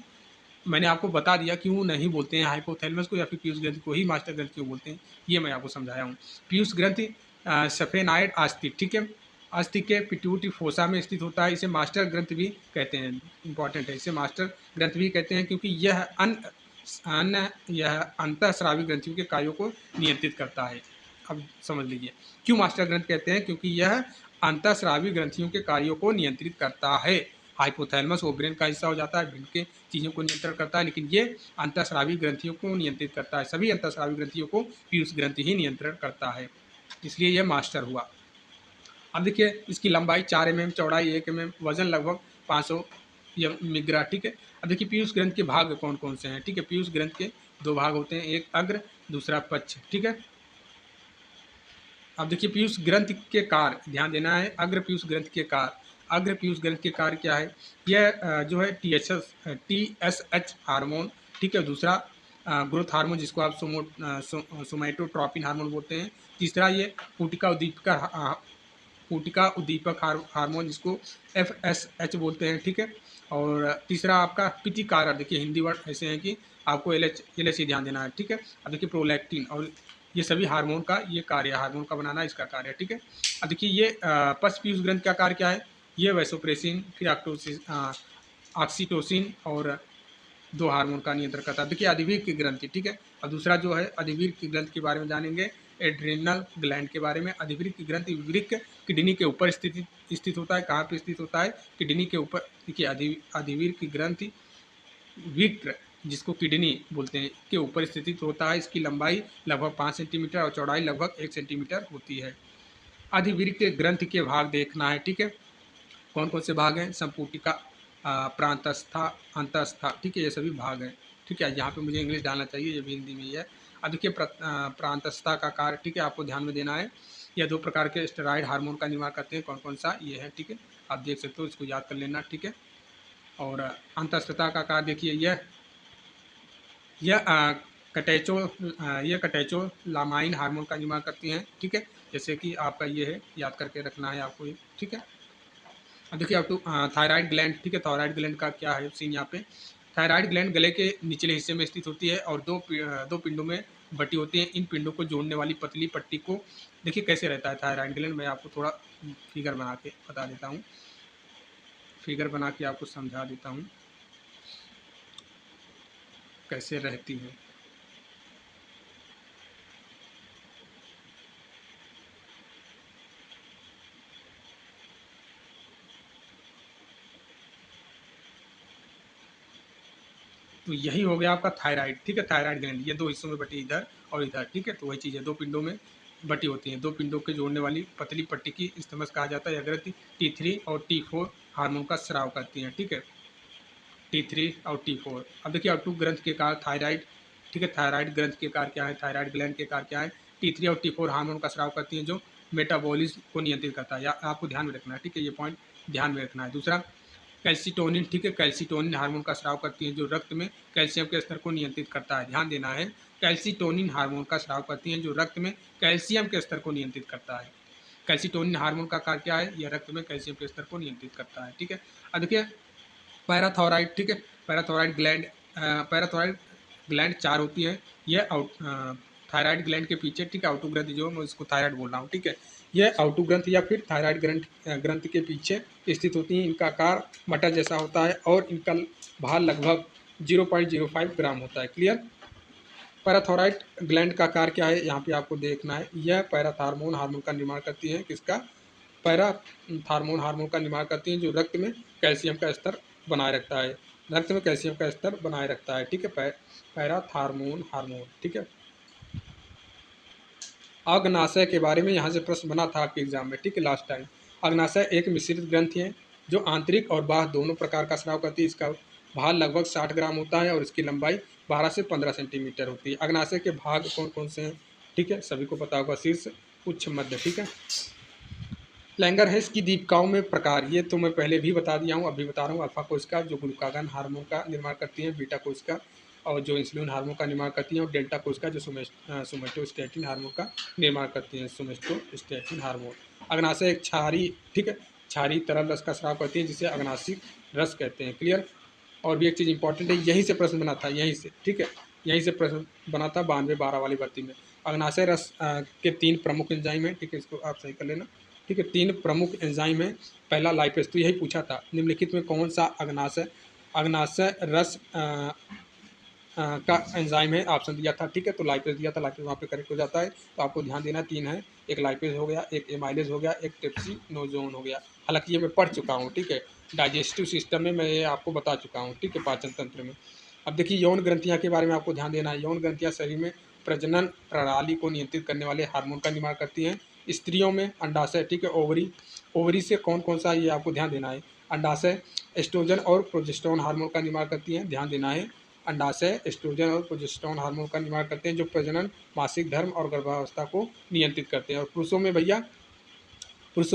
मैंने आपको बता दिया क्यों नहीं बोलते हैं हाइपोथैलेमस को या फिर पीयूष ग्रंथि को ही मास्टर ग्रंथि क्यों बोलते हैं, ये मैं आपको समझाया हूँ। पीयूष ग्रंथि सफेनाइड अस्थि, ठीक है, अस्थि के पिट्यूटरी फोसा में स्थित होता है। इसे मास्टर ग्रंथि भी कहते हैं, इंपॉर्टेंट है, इसे मास्टर ग्रंथि भी कहते हैं क्योंकि यह अंतःस्रावी ग्रंथियों के कार्यों को नियंत्रित करता है। अब समझ लीजिए क्यों मास्टर ग्रंथि कहते हैं, क्योंकि यह अंतःस्रावी ग्रंथियों के कार्यों को नियंत्रित करता है। हाइपोथैलेमस वो ब्रेन का हिस्सा हो जाता है, ब्रेन के चीज़ों को नियंत्रण करता है, लेकिन ये अंतःस्रावी ग्रंथियों को नियंत्रित करता है। सभी अंतःस्रावी ग्रंथियों को पीयूष ग्रंथि ही नियंत्रण करता है, इसलिए यह मास्टर हुआ। अब देखिए, इसकी लंबाई 4 mm, चौड़ाई 1 mm, वजन लगभग 500 मिग्रा, ठीक है। अब देखिए पीयूष ग्रंथि के भाग कौन कौन से हैं, ठीक है। पीयूष ग्रंथि के 2 भाग होते हैं, एक अग्र, दूसरा पक्ष, ठीक है। अब देखिए पीयूष ग्रंथि के कार्य ध्यान देना है। अग्र पीयूष ग्रंथि के कार्य, अग्र पीयूष ग्रंथि के कार्य क्या है? यह जो है TSH हार्मोन, ठीक है। दूसरा ग्रोथ हार्मोन जिसको आप सोमैटोट्रोपिन हार्मोन बोलते हैं। तीसरा ये पूटिका उद्दीपक हार्मोन जिसको FSH बोलते हैं, ठीक है। और तीसरा आपका पितिकारक, देखिए हिंदी वर्ड ऐसे हैं कि आपको LH ध्यान देना है, ठीक है। अब देखिए प्रोलैक्टिन, और ये सभी हार्मोन का ये कार्य, हार्मोन का बनाना इसका कार्य है, ठीक है। अब देखिए ये पश्च पीयूष ग्रंथि का कार्य क्या है? ये वैसोप्रेसिन, फिर ऑक्सीटोसिन और 2 हार्मोन का नियंत्रण करता है। देखिए अधिवीर की ग्रंथि, ठीक है। और दूसरा जो है अधिवीर की ग्रंथि के बारे में जानेंगे, एड्रेनल ग्लैंड के बारे में। अधिवीर की ग्रंथि वृक्क किडनी के ऊपर स्थित होता है। कहाँ पे स्थित होता है? किडनी के ऊपर। देखिए अधिवीर की ग्रंथि वृक्क, जिसको किडनी बोलते हैं, के ऊपर स्थित होता है। इसकी लंबाई लगभग 5 सेंटीमीटर और चौड़ाई लगभग 1 सेंटीमीटर होती है। अधिवीर के ग्रंथि के भाग देखना है, ठीक है। कौन कौन से भाग हैं? संपुटिका, प्रांतस्था, अंतस्था, ठीक है, ये सभी भाग हैं, ठीक है। यहाँ पे मुझे इंग्लिश डालना चाहिए, ये भी हिंदी में ही है। अब देखिए प्रांतस्था का कार्य, ठीक है, आपको ध्यान में देना है। यह 2 प्रकार के स्टेरॉइड हार्मोन का निर्माण करते हैं। कौन कौन सा? ये है, ठीक है, आप देख सकते हो, इसको याद कर लेना, ठीक है। और अंतस्थता का कार्य देखिए, यह कटेचो लामाइन हार्मोन का निर्माण करती हैं, ठीक है। जैसे कि आपका ये है, याद करके रखना है आपको ये, ठीक है। अब देखिए अब थायराइड ग्लैंड, ठीक है, थायराइड ग्लैंड का क्या है सीन यहाँ पे? थायराइड ग्लैंड गले के निचले हिस्से में स्थित होती है और दो पिंडों में बटी होती है। इन पिंडों को जोड़ने वाली पतली पट्टी को देखिए कैसे रहता है थायराइड ग्लैंड। मैं आपको थोड़ा फिगर बना के बता देता हूँ, फिगर बना के आपको समझा देता हूँ कैसे रहती है। तो यही हो गया आपका थायराइड, ठीक है, थायराइड ग्लैंड। ये 2 हिस्सों में बटी, इधर और इधर, ठीक है। तो वही चीज़ है, 2 पिंडों में बटी होती हैं। 2 पिंडों के जोड़ने वाली पतली पट्टी की स्थिमस कहा जाता है। यह ग्रंथि T3 और T4 हार्मोन का स्राव करती हैं, ठीक है, T3 और T4। अब देखिए T2 ग्रंथ के कार्य थायराइड, ठीक है, थायराइड ग्रंथ के कार्य क्या है? थायराइड ग्लैंड के कार्य क्या है? T3 और T4 हार्मोन का स्राव करती हैं जो मेटाबॉलिज्म को नियंत्रित करता है। या आपको ध्यान में रखना है, ठीक है, ये पॉइंट ध्यान में रखना है। दूसरा कैल्सिटोनिन, ठीक है, कैल्सिटोनिन हार्मोन का स्राव करती है जो रक्त में कैल्शियम के स्तर को नियंत्रित करता है। ध्यान देना है, कैल्सिटोनिन हार्मोन का स्राव करती है जो रक्त में कैल्शियम के स्तर को नियंत्रित करता है। कैल्सिटोनिन हार्मोन का कार्य क्या है? यह रक्त में कैल्शियम के स्तर को नियंत्रित करता है, ठीक है। अब देखिए पैराथोराइड, ठीक है, पैराथोराइड ग्लैंड 4 होती है। यह थायराइड ग्लैंड के पीछे, ठीक है, आउटू ग्रंथि जो मैं इसको थायराइड बोल रहा हूँ, ठीक है, यह आउटू ग्रंथि या फिर थायराइड ग्रंथि के पीछे स्थित होती हैं। इनका आकार मटर जैसा होता है और इनका भार लगभग 0.05 ग्राम होता है। क्लियर? पैराथायरॉइड ग्लैंड का कार्य क्या है, यहाँ पे आपको देखना है। यह पैराथार्मोन हार्मोन का निर्माण करती है। किसका? पैराथार्मोन हार्मोन का निर्माण करती है, जो रक्त में कैल्शियम का स्तर बनाए रखता है। रक्त में कैल्शियम का स्तर बनाए रखता है, ठीक है, पैराथार्मोन हार्मोन, ठीक है। अग्नाशय के बारे में यहाँ से प्रश्न बना था आपके एग्जाम में, ठीक है, लास्ट टाइम। अग्नाशय एक मिश्रित ग्रंथि है जो आंतरिक और बाह्य दोनों प्रकार का स्राव करती है। इसका भार लगभग 60 ग्राम होता है और इसकी लंबाई 12 से 15 सेंटीमीटर होती है। अग्नाशय के भाग कौन कौन से हैं, ठीक है, सभी को पता होगा। शीर्ष, उच्च, मध्य, ठीक है। लैंगरहैंस की दीपिकाओं में प्रकार, ये तो मैं पहले भी बता दिया हूँ, अभी बता रहा हूँ। अल्फा कोशिका जो ग्लूकागन हार्मोन का निर्माण करती है, बीटा कोशिका और जो इंसुलिन हार्मोन का निर्माण करती है, और डेल्टा कोशिका जो सोमेटोस्टैटिन हार्मोन का निर्माण करती है, सोमेटोस्टैटिन हार्मोन। अग्नाशय एक क्षारी, ठीक है, क्षारी तरल रस का स्राव करती है जिसे अग्नाशिक रस कहते हैं। क्लियर। और भी एक चीज़ इंपॉर्टेंट है, यहीं से प्रश्न बना था, यहीं से, ठीक है, यहीं से प्रश्न बना था 92-12 वाली भर्ती में। अग्नाशय रस के 3 प्रमुख एंजाइम हैं, ठीक है, इसको आप सही कर लेना, ठीक है। 3 प्रमुख एंजाइम है। पहला लाइपेज, तो यही पूछा था, निम्नलिखित में कौन सा अग्नाशय रस का एंजाइम है, ऑप्शन दिया था, ठीक है, तो लाइपेज दिया था, लाइपेज वहाँ पे करेक्ट हो जाता है। तो आपको ध्यान देना, 3 है, एक लाइपेज हो गया, एक एमाइलेज हो गया, एक ट्रिप्सिनोजोन हो गया। हालांकि ये मैं पढ़ चुका हूँ, ठीक है, डाइजेस्टिव सिस्टम में मैं ये आपको बता चुका हूँ, ठीक है, पाचन तंत्र में। अब देखिए यौन ग्रंथियाँ के बारे में आपको ध्यान देना है। यौन ग्रंथियाँ शरीर में प्रजनन प्रणाली को नियंत्रित करने वाले हार्मोन का निर्माण करती हैं। स्त्रियों में अंडाशय, ठीक है, ओवरी से कौन कौन सा, ये आपको ध्यान देना है। अंडाशय एस्ट्रोजन और प्रोजेस्टेरोन हार्मोन का निर्माण करती हैं, ध्यान देना है। अंडाशय एस्ट्रोजन और प्रोजेस्टेरोन हार्मोन का निर्माण करते हैं जो प्रजनन, मासिक धर्म और गर्भावस्था को नियंत्रित करते हैं। और पुरुषों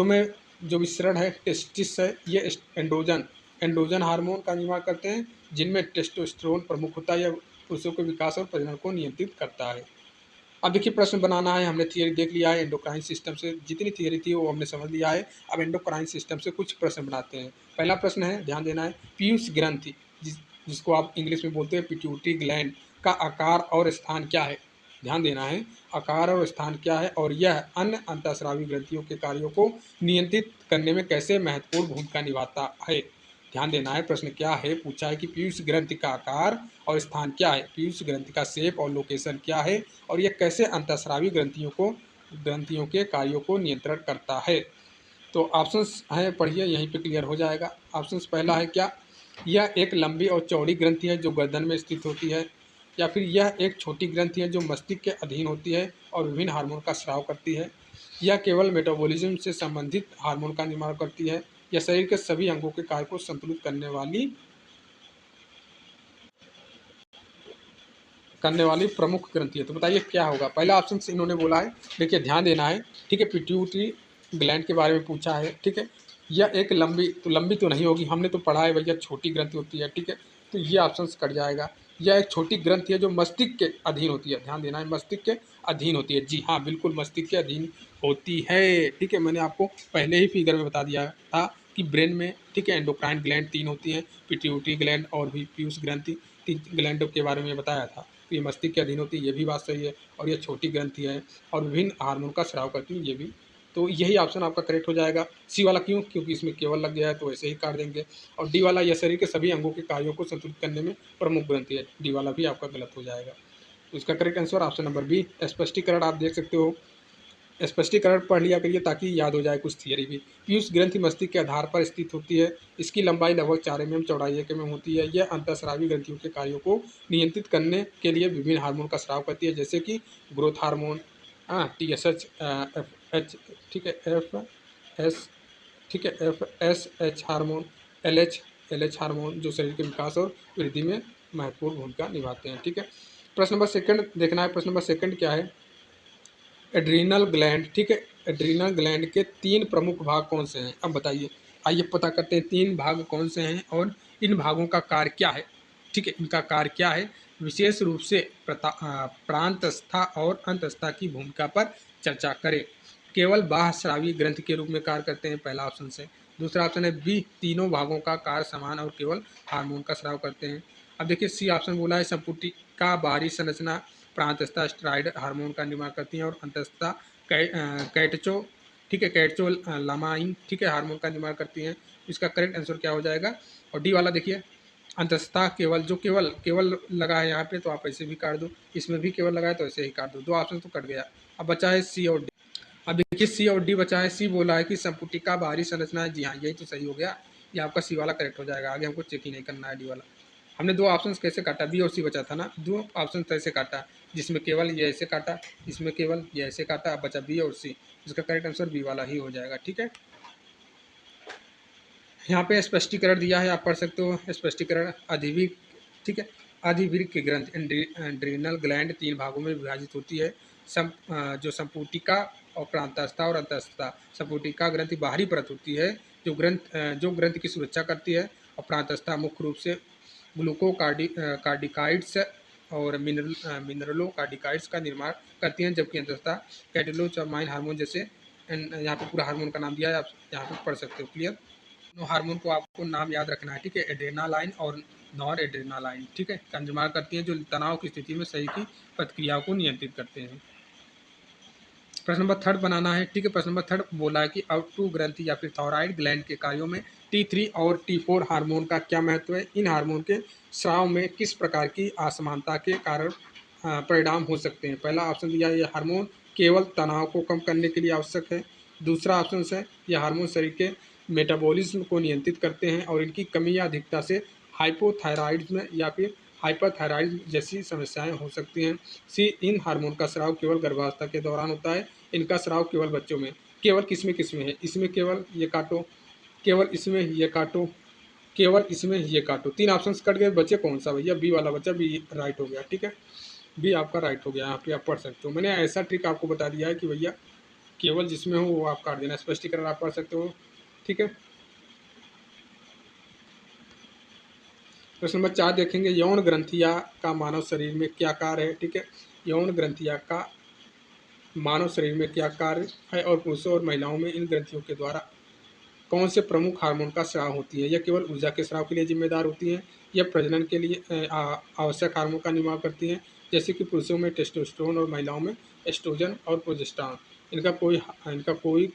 में जो मिश्रण है टेस्टिस है, ये एंड्रोजन हार्मोन का निर्माण करते हैं जिनमें टेस्टोस्टेरोन प्रमुख होता है। यह पुरुषों के विकास और प्रजनन को नियंत्रित करता है। अब देखिए प्रश्न बनाना है, हमने थियरी देख लिया है, एंडोक्राइन सिस्टम से जितनी थियरी थी वो हमने समझ लिया है। अब एंडोक्राइन सिस्टम से कुछ प्रश्न बनाते हैं। पहला प्रश्न है, ध्यान देना है, पीयूष ग्रंथि जिसको आप इंग्लिश में बोलते हैं पिट्यूटरी ग्लैंड का आकार और स्थान क्या है। ध्यान देना है, आकार और स्थान क्या है और यह अन्य अंतःस्रावी ग्रंथियों के कार्यों को नियंत्रित करने में कैसे महत्वपूर्ण भूमिका निभाता है। ध्यान देना है, प्रश्न क्या है, पूछा है कि पीयूष ग्रंथि का आकार और स्थान क्या है, पीयूष ग्रंथि का शेप और लोकेशन क्या है और यह कैसे अंतःस्रावी ग्रंथियों के कार्यों को नियंत्रण करता है। तो ऑप्शंस हैं, पढ़िए, यहीं पे क्लियर हो जाएगा। ऑप्शंस पहला है क्या, यह एक लंबी और चौड़ी ग्रंथि है जो गर्दन में स्थित होती है, या फिर यह एक छोटी ग्रंथि है जो मस्तिष्क के अधीन होती है और विभिन्न हार्मोन का स्राव करती है, यह केवल मेटाबॉलिज्म से संबंधित हार्मोन का निर्माण करती है, या शरीर के सभी अंगों के कार्य को संतुलित करने वाली प्रमुख ग्रंथि है। तो बताइए क्या होगा। पहला ऑप्शन से इन्होंने बोला है, देखिए ध्यान देना है, ठीक है, पिट्यूटरी ग्लैंड के बारे में पूछा है, ठीक है। यह एक लंबी तो नहीं होगी, हमने तो पढ़ा है भैया छोटी ग्रंथि होती है, ठीक है, तो ये ऑप्शन कट जाएगा। यह एक छोटी ग्रंथि है जो मस्तिष्क के अधीन होती है, ध्यान देना है, मस्तिष्क के अधीन होती है, जी हाँ बिल्कुल मस्तिष्क के अधीन होती है, ठीक है। मैंने आपको पहले ही फिगर में बता दिया था कि ब्रेन में, ठीक है, एंडोक्राइन ग्लैंड 3 होती हैं, पिट्यूटरी ग्लैंड और भी पीयूष ग्रंथि 3 ग्लैंड के बारे में बताया था। तो ये मस्तिष्क के अधीन होती है, ये भी बात सही है, और ये छोटी ग्रंथि है और विभिन्न हार्मोन का स्राव करती है, ये भी। तो यही ऑप्शन आपका करेक्ट हो जाएगा। सी वाला क्यों, क्योंकि इसमें केवल लग गया है तो वैसे ही काट देंगे। और डी वाला, यह शरीर के सभी अंगों के कार्यों को संतुलित करने में प्रमुख ग्रंथि है, डी वाला भी आपका गलत हो जाएगा। तो इसका correct answer option number B. स्पष्टीकरण आप देख सकते हो, स्पष्टीकरण पढ़ लिया करिए ताकि याद हो जाए कुछ थियरी भी। पीयूष ग्रंथि मस्तिष्क के आधार पर स्थित होती है, इसकी लंबाई लगभग 4 mm, चौड़ाई 1 mm होती है। यह अंतःस्रावी ग्रंथियों के कार्यों को नियंत्रित करने के लिए विभिन्न हार्मोन का स्राव करती है, जैसे कि ग्रोथ हार्मोन, TSH, FH, ठीक है, FS, ठीक है, FSH हार्मोन, LH हार्मोन, जो शरीर के विकास और वृद्धि में महत्वपूर्ण भूमिका निभाते हैं, ठीक है। प्रश्न नंबर सेकंड देखना है, प्रश्न नंबर सेकंड क्या है, एड्रीनल ग्लैंड, ठीक है, एड्रीनल ग्लैंड के 3 प्रमुख भाग कौन से हैं। अब बताइए, आइए पता करते हैं 3 भाग कौन से हैं और इन भागों का कार्य क्या है, ठीक है, इनका कार्य क्या है। विशेष रूप से प्रांतस्था और अंतस्था की भूमिका पर चर्चा करें। केवल बाह्यस्रावी ग्रंथि के रूप में कार्य करते हैं, पहला ऑप्शन से। दूसरा ऑप्शन है बी, तीनों भागों का कार्य समान और केवल हार्मोन का स्राव करते हैं। अब देखिए सी ऑप्शन बोला है, संपुटिका बाहरी संरचना प्रांतस्था स्टेरॉइड हार्मोन का निर्माण करती हैं और अंतस्था कैटचो, ठीक है, कैटचो लामाइन, ठीक है, हार्मोन का निर्माण करती हैं। इसका करेक्ट आंसर क्या हो जाएगा। और डी वाला देखिए, अंतस्तः केवल, जो केवल केवल लगा है यहाँ पे तो आप ऐसे भी काट दो, इसमें भी केवल लगा है तो ऐसे ही काट दो। दो ऑप्शन तो कट गया। अब बचा है सी और डी। अब देखिए सी और डी बचा है। सी बोला है कि संपुटिका बाहरी संरचना है। जी हाँ, यही तो सही हो गया। ये आपका सी वाला करेक्ट हो जाएगा। आगे हमको चेक ही नहीं करना है डी वाला। हमने दो ऑप्शन कैसे काटा, बी और सी बचा था ना, दो ऑप्शन ऐसे काटा जिसमें केवल ये ऐसे काटा, इसमें केवल ये ऐसे काटा। अब बचा बी और सी, जिसका करेक्ट आंसर बी वाला ही हो जाएगा। ठीक है, यहाँ पे स्पष्टीकरण दिया है, आप पढ़ सकते हो। स्पष्टीकरण अधिवीर, ठीक है, अधिवीर की ग्रंथ एड्रीनल ग्लैंड तीन भागों में विभाजित होती है। जो संपुटिका और प्रांतस्था और अंतस्था। संपुटिका ग्रंथि बाहरी परत होती है जो ग्रंथ की सुरक्षा करती है, और प्रांतस्था मुख्य रूप से ग्लूकोकार्डिकाइड्स और मिनरलो कार्डिकाइड्स का निर्माण करती हैं, जबकि अंतस्था कैटेलोचामाइन हार्मोन जैसे, यहाँ पे पूरा हार्मोन का नाम दिया है, आप यहाँ पे पढ़ सकते हो। क्लियर, दोनों हार्मोन को आपको नाम याद रखना है। ठीक है, एड्रेनालाइन और नॉर एड्रेनालाइन, ठीक है, का निर्माण करती हैं, जो तनाव की स्थिति में शरीर की प्रतिक्रियाओं को नियंत्रित करते हैं। प्रश्न नंबर थर्ड बनाना है। ठीक है, प्रश्न नंबर थर्ड बोला है कि आउट ग्रंथि या फिर थायराइड ग्लैंड के कार्यों में T3 और T4 हार्मोन का क्या महत्व है। इन हार्मोन के स्राव में किस प्रकार की असमानता के कारण परिणाम हो सकते हैं। पहला ऑप्शन दिया, ये हार्मोन केवल तनाव को कम करने के लिए आवश्यक है। दूसरा ऑप्शन है, यह हार्मोन शरीर के मेटाबॉलिज्म को नियंत्रित करते हैं और इनकी कमी या अधिकता से हाइपोथायराइडिज्म या फिर हाइपरथायराइडिज्म जैसी समस्याएं हो सकती हैं। सी, इन हार्मोन का स्राव केवल गर्भावस्था के दौरान होता है। इनका स्राव केवल बच्चों में, केवल किसमें किसमें है, इसमें केवल ये काटो, केवल इसमें ये काटो, केवल इसमें ये काटो। तीन ऑप्शंस कट गए, बचे कौन सा भैया, बी वाला बच्चा, बी राइट हो गया। ठीक है, बी आपका राइट हो गया। यहाँ पे आप पढ़ सकते हो। मैंने ऐसा ट्रिक आपको बता दिया है कि भैया केवल जिसमें हो वो आप काट देना। स्पष्टीकरण आप पढ़ सकते हो। ठीक है, प्रश्न नंबर 4 देखेंगे, यौन ग्रंथिया का मानव शरीर में क्या कार्य है। ठीक है, यौन ग्रंथिया का मानव शरीर में क्या कार्य है और पुरुषों और महिलाओं में इन ग्रंथियों के द्वारा कौन से प्रमुख हार्मोन का स्राव होती है। यह केवल ऊर्जा के स्राव के लिए जिम्मेदार होती हैं, यह प्रजनन के लिए आवश्यक हार्मोन का निर्माण करती हैं, जैसे कि पुरुषों में टेस्टोस्टेरोन और महिलाओं में एस्ट्रोजन और प्रोजेस्टेरॉन। इनका कोई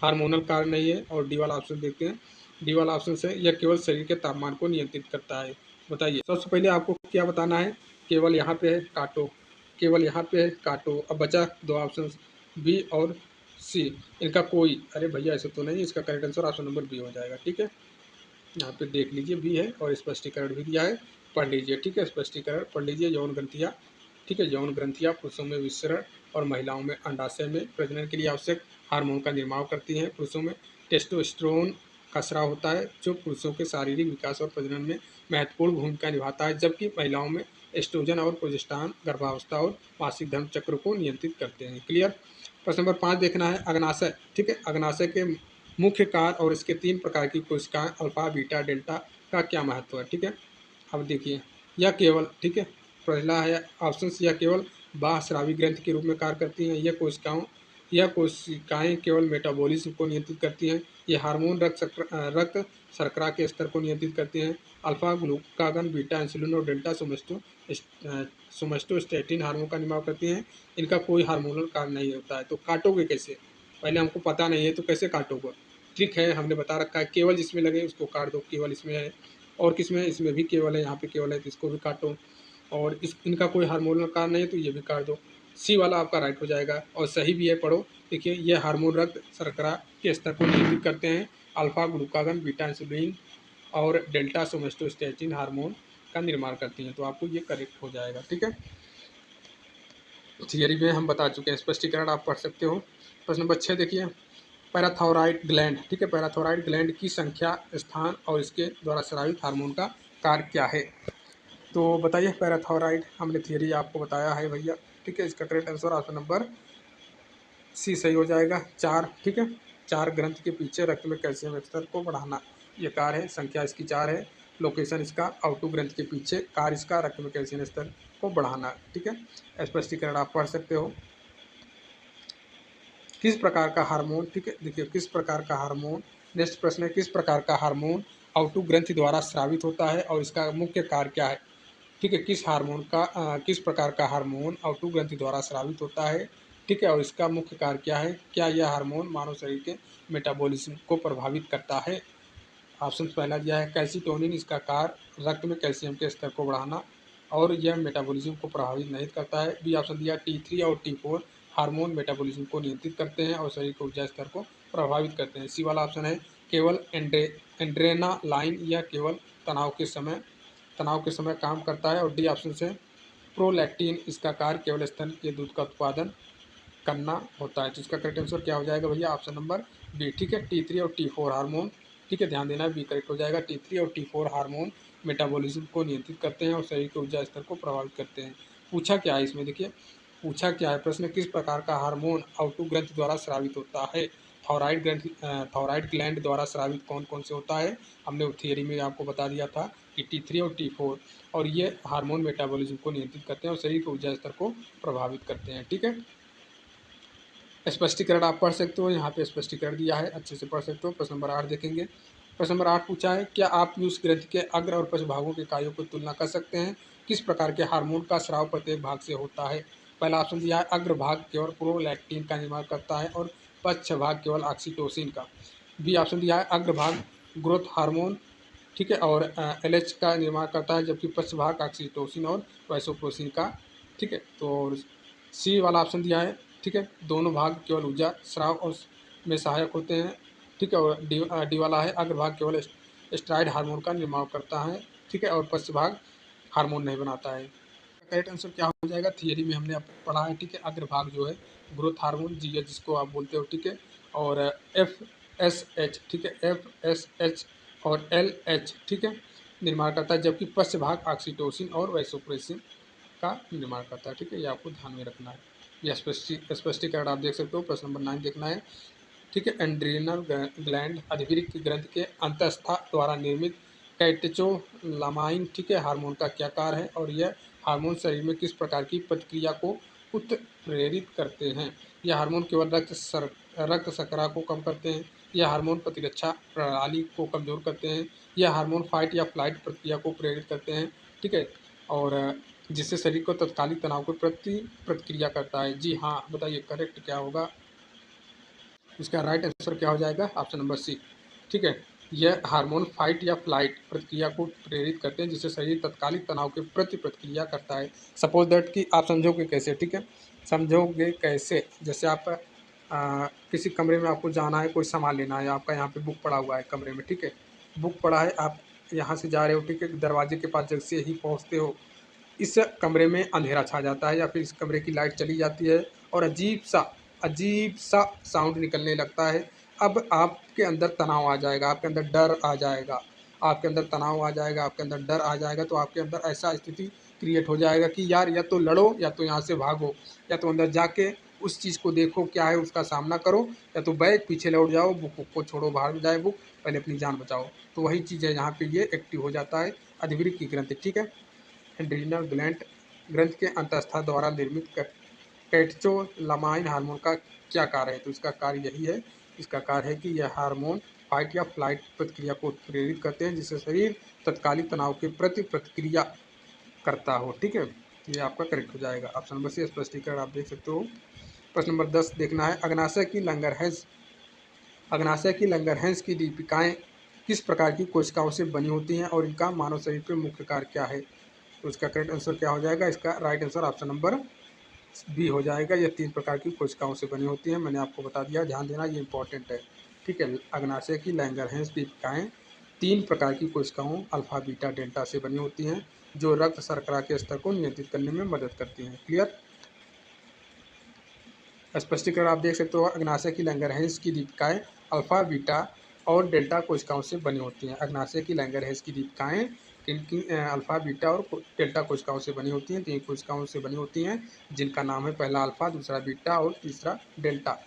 हार्मोनल कार्य नहीं है। और डी वाला ऑप्शन देखते हैं। डी वाला ऑप्शन से यह केवल शरीर के तापमान को नियंत्रित करता है। बताइए, सबसे पहले आपको क्या बताना है। केवल यहाँ पे है काटो, केवल यहाँ पे है काटो। अब बचा दो ऑप्शन, बी और सी। इनका कोई, अरे भैया ऐसे तो नहीं, इसका correct answer option number B हो जाएगा। ठीक है, यहाँ पे देख लीजिए, बी है और स्पष्टीकरण भी दिया है, पढ़ लीजिए। ठीक है, स्पष्टीकरण पढ़ लीजिए। यौन ग्रंथियाँ, ठीक है, यौन ग्रंथियाँ पुरुषों में विसरण और महिलाओं में अंडाशय में प्रजनन के लिए आवश्यक हार्मोन का निर्माण करती हैं। पुरुषों में टेस्टोस्टेरोन का स्राव होता है, जो पुरुषों के शारीरिक विकास और प्रजनन में महत्वपूर्ण भूमिका निभाता है, जबकि महिलाओं में एस्ट्रोजन और प्रोजेस्टेरॉन गर्भावस्था और मासिक धर्म चक्र को नियंत्रित करते हैं। क्लियर। प्रश्न नंबर 5 देखना है, अग्नाशय। ठीक है, अग्नाशय के मुख्य कार्य और इसके तीन प्रकार की कोशिकाएं अल्फा बीटा डेल्टा का क्या महत्व है। ठीक है, अब देखिए, यह केवल, ठीक है, पहला है ऑप्शन, यह केवल बाह्यस्रावी ग्रंथि के रूप में कार्य करती हैं। यह कोशिकाएं केवल मेटाबॉलिज्म को नियंत्रित करती हैं। ये हार्मोन रक्त शर्करा के स्तर को नियंत्रित करते हैं। अल्फा ग्लूकागन, बीटा इंसुलिन और डेल्टा सोमेस्टोस्टेटिन हार्मोन का निर्माण करती हैं। इनका कोई हार्मोनल कार्य नहीं होता है। तो काटोगे कैसे, पहले हमको पता नहीं है तो कैसे काटोगे। ट्रिक है, हमने बता रखा है, केवल जिसमें लगे उसको काट दो। केवल इसमें है और किसमें, इसमें भी केवल है, यहाँ पे केवल है तो इसको भी काटो। और इनका कोई हार्मोनल कार्य नहीं है तो ये भी काट दो। सी वाला आपका राइट हो जाएगा और सही भी है, पढ़ो। देखिए, ये हार्मोन रक्त शर्करा के स्तर को नियंत्रित करते हैं। अल्फा ग्लूकागन, बीटा इंसुलिन और डेल्टा सोमेस्टोस्टेटिन हार्मोन का निर्माण करती हैं। तो आपको ये करेक्ट हो जाएगा। ठीक है, थियरी में हम बता चुके हैं, स्पष्टीकरण आप पढ़ सकते हो। प्रश्न नंबर 6 देखिए, पैराथायरॉइड ग्लैंड। ठीक है, पैराथायरॉइड ग्लैंड की संख्या, स्थान और इसके द्वारा स्रावित हार्मोन का कार्य क्या है। तो बताइए, पैराथायरॉइड हमने थियरी आपको बताया है भैया। ठीक है, इसका correct answer option number C सही हो जाएगा। 4, ठीक है, 4 ग्रंथ के पीछे रक्त में कैल्शियम स्तर को बढ़ाना, ये कार्य है। संख्या इसकी 4 है। लोकेशन इसका आउटू ग्रंथ के पीछे, कार्य इसका रक्त में कैल्शियम स्तर को बढ़ाना। ठीक है, स्पष्टीकरण आप पढ़ सकते हो। किस प्रकार का हार्मोन, ठीक है, देखिए किस प्रकार का हार्मोन, नेक्स्ट प्रश्न है, किस प्रकार का हार्मोन आउटू ग्रंथि द्वारा स्रावित होता है और इसका मुख्य कार्य क्या है। ठीक है, किस प्रकार का हार्मोन आउटू ग्रंथि द्वारा स्रावित होता है। ठीक है, और इसका मुख्य कार्य क्या है। क्या यह हार्मोन मानव शरीर के मेटाबॉलिज्म को प्रभावित करता है। ऑप्शन पहला दिया है कैल्सिटोनिन, इसका कार्य रक्त में कैल्शियम के स्तर को बढ़ाना और यह मेटाबॉलिज्म को प्रभावित नहीं करता है। बी ऑप्शन दिया T3 और T4 हार्मोन मेटाबॉलिज्म को नियंत्रित करते हैं और शरीर के ऊर्जा स्तर को प्रभावित करते हैं। सी वाला ऑप्शन है केवल एंड्रेनालाइन, यह केवल तनाव के समय काम करता है। और डी ऑप्शन से प्रोलैक्टिन, इसका कार्य केवल स्तन के दूध का उत्पादन करना होता है। तो इसका करेक्ट आंसर क्या हो जाएगा भैया? Option number B. ठीक है, T3 और T4 हार्मोन, ठीक है, ध्यान देना, बी करेक्ट हो जाएगा। T3 और T4 हार्मोन मेटाबॉलिज्म को नियंत्रित करते हैं और शरीर के ऊर्जा स्तर को प्रभावित करते हैं। पूछा क्या है इसमें, देखिए पूछा क्या है प्रश्न, किस प्रकार का हार्मोन आउटो ग्रंथि द्वारा स्रावित होता है? थायराइड ग्रंथि, थायराइड ग्लैंड द्वारा स्रावित कौन कौन से होता है? हमने थियरी में आपको बता दिया था कि T3 और T4, और ये हार्मोन मेटाबॉलिज्म को नियंत्रित करते हैं और शरीर के ऊर्जा स्तर को प्रभावित करते हैं। ठीक है, स्पष्टीकरण आप पढ़ सकते हो, यहाँ पे स्पष्टीकरण दिया है, अच्छे से पढ़ सकते हो। प्रश्न नंबर 8 देखेंगे। प्रश्न नंबर 8 पूछा है, क्या आप पीयूष ग्रंथि के अग्र और पश्च भागों के कार्यों को तुलना कर सकते हैं? किस प्रकार के हार्मोन का स्राव प्रत्येक भाग से होता है? पहला ऑप्शन दिया है अग्र भाग केवल प्रोलैक्टिन का निर्माण करता है और पश्च भाग केवल ऑक्सीटोसिन का। बी ऑप्शन दिया है अग्र भाग ग्रोथ हार्मोन, ठीक है, और LH का निर्माण करता है, जबकि पश्च भाग ऑक्सीटोसिन और वैसोप्रेसिन का। ठीक है, तो सी वाला ऑप्शन दिया है, ठीक है, दोनों भाग केवल ऊर्जा स्राव और में सहायक होते हैं। ठीक है, और डी वाला है अग्रभाग केवल स्टेरॉइड हार्मोन का निर्माण करता है, ठीक है, और पश्च भाग हार्मोन नहीं बनाता है। करेक्ट आंसर क्या हो जाएगा? थियरी में हमने पढ़ा है, ठीक है, अग्रभाग जो है ग्रोथ हार्मोन GH जिसको आप बोलते हो, ठीक है, और FSH, ठीक है, FSH और LH, ठीक है, निर्माण करता है, जबकि पश्च भाग ऑक्सीटोसिन और वैसोप्रेसिन का निर्माण करता है। ठीक है, ये आपको ध्यान में रखना है। यह स्पष्टीकरण आप देख सकते हो। प्रश्न नंबर 9 देखना है, ठीक है, एंड्रीनल ग्लैंड अधिवृक्क ग्रंथि के अंतस्था द्वारा निर्मित कैटेचोलामाइन, ठीक है, हार्मोन का क्या कार्य है और यह हार्मोन शरीर में किस प्रकार की प्रतिक्रिया को उत्प्रेरित करते हैं? यह हार्मोन केवल रक्त शर्करा को कम करते हैं, यह हार्मोन प्रतिरक्षा प्रणाली को कमजोर करते हैं, यह हार्मोन फाइट या फ्लाइट प्रक्रिया को प्रेरित करते हैं, ठीक है, और जिससे शरीर को तत्कालिक तनाव के प्रति प्रतिक्रिया करता है। जी हाँ, बताइए करेक्ट क्या होगा? इसका राइट आंसर क्या हो जाएगा? Option number C. ठीक है, यह हार्मोन फाइट या फ्लाइट प्रतिक्रिया को प्रेरित करते हैं, जिससे शरीर तत्कालिक तनाव के प्रति प्रतिक्रिया करता है। सपोज दैट कि आप समझोगे कैसे, ठीक है, समझोगे कैसे, जैसे आप किसी कमरे में आपको जाना है, कोई सामान लेना है, आपका यहाँ पे बुक पड़ा हुआ है कमरे में, ठीक है, बुक पड़ा है, आप यहाँ से जा रहे हो, ठीक है, दरवाजे के पास जैसे ही पहुँचते हो, इस कमरे में अंधेरा छा जाता है या फिर इस कमरे की लाइट चली जाती है और अजीब सा साउंड निकलने लगता है। अब आपके अंदर तनाव आ जाएगा, आपके अंदर डर आ जाएगा, आपके अंदर तनाव आ जाएगा, आपके अंदर डर आ जाएगा, तो आपके अंदर ऐसा स्थिति क्रिएट हो जाएगा कि यार या तो लड़ो या तो यहाँ से भागो, या तो अंदर जाके उस चीज़ को देखो क्या है, उसका सामना करो, या तो बैग पीछे लौट जाओ, बुक को छोड़ो, बाहर में जाए बुक, पहले अपनी जान बचाओ। तो वही चीज़ है, यहाँ पे ये एक्टिव हो जाता है अधिवृक्क की ग्रंथि। ठीक है, एड्रीनल ग्लैंड ग्रंथि के अंतस्था द्वारा निर्मित कैटेचोलामाइन हार्मोन का क्या कार्य है? तो इसका कार्य यही है, इसका कार्य है कि यह हार्मोन फाइट या फ्लाइट प्रतिक्रिया को प्रेरित करते हैं, जिससे शरीर तत्कालिक तनाव के प्रति प्रतिक्रिया करता हो। ठीक है, ये आपका करेक्ट हो जाएगा। ऑप्शन नंबर सी स्पष्टीकरण आप देख सकते हो। प्रश्न नंबर 10 देखना है, अग्नाशय की लंगरहैंस की दीपिकाएँ किस प्रकार की कोशिकाओं से बनी होती हैं और इनका मानव शरीर पर मुख्य कार्य क्या है? तो इसका करेक्ट आंसर क्या हो जाएगा? इसका right answer option number B हो जाएगा। ये 3 प्रकार की कोशिकाओं से बनी होती हैं, मैंने आपको बता दिया, ध्यान देना, ये इंपॉर्टेंट है। ठीक है, अग्नाशय की लैंगरहैंस दीपिकाएँ 3 प्रकार की कोशिकाओं अल्फा बीटा डेल्टा से बनी होती हैं, जो रक्त शर्करा के स्तर को नियंत्रित करने में मदद करती हैं। क्लियर? स्पष्टीकरण आप देख सकते हो, अग्नाशय की लैंगरहैंस की दीपिकाएँ अल्फा बीटा और डेल्टा कोशिकाओं से बनी होती हैं। अग्नाशय की लैंगरहैंस की दीपिकाएँ किनकी अल्फा बीटा और डेल्टा कोशिकाओं से बनी होती हैं। 3 कोशिकाओं से बनी होती हैं, जिनका नाम है पहला अल्फा, दूसरा बीटा और तीसरा डेल्टा।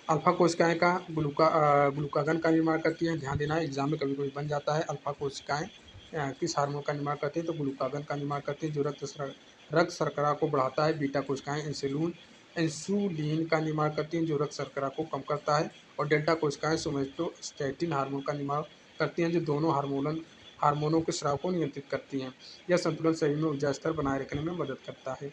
अल्फा कोशिकाएँ का ग्लूकागन का निर्माण करती हैं। ध्यान देना, एग्जाम में कभी कभी बन जाता है, अल्फा कोशिकाएँ किस हार्मोन का निर्माण करती हैं? तो ग्लूकागन का निर्माण करती हैं, जो रक्त शर्करा को बढ़ाता है। बीटा कोशिकाएँ इंसुलिन का निर्माण करती हैं, जो रक्त शर्करा को कम करता है। और डेल्टा कोशिकाएँ सोमेटोस्टैटिन हार्मोन का निर्माण करती हैं, जो दोनों हार्मोनों के स्राव को नियंत्रित करती हैं। यह संतुलन शरीर में ऊर्जा स्तर बनाए रखने में मदद करता है।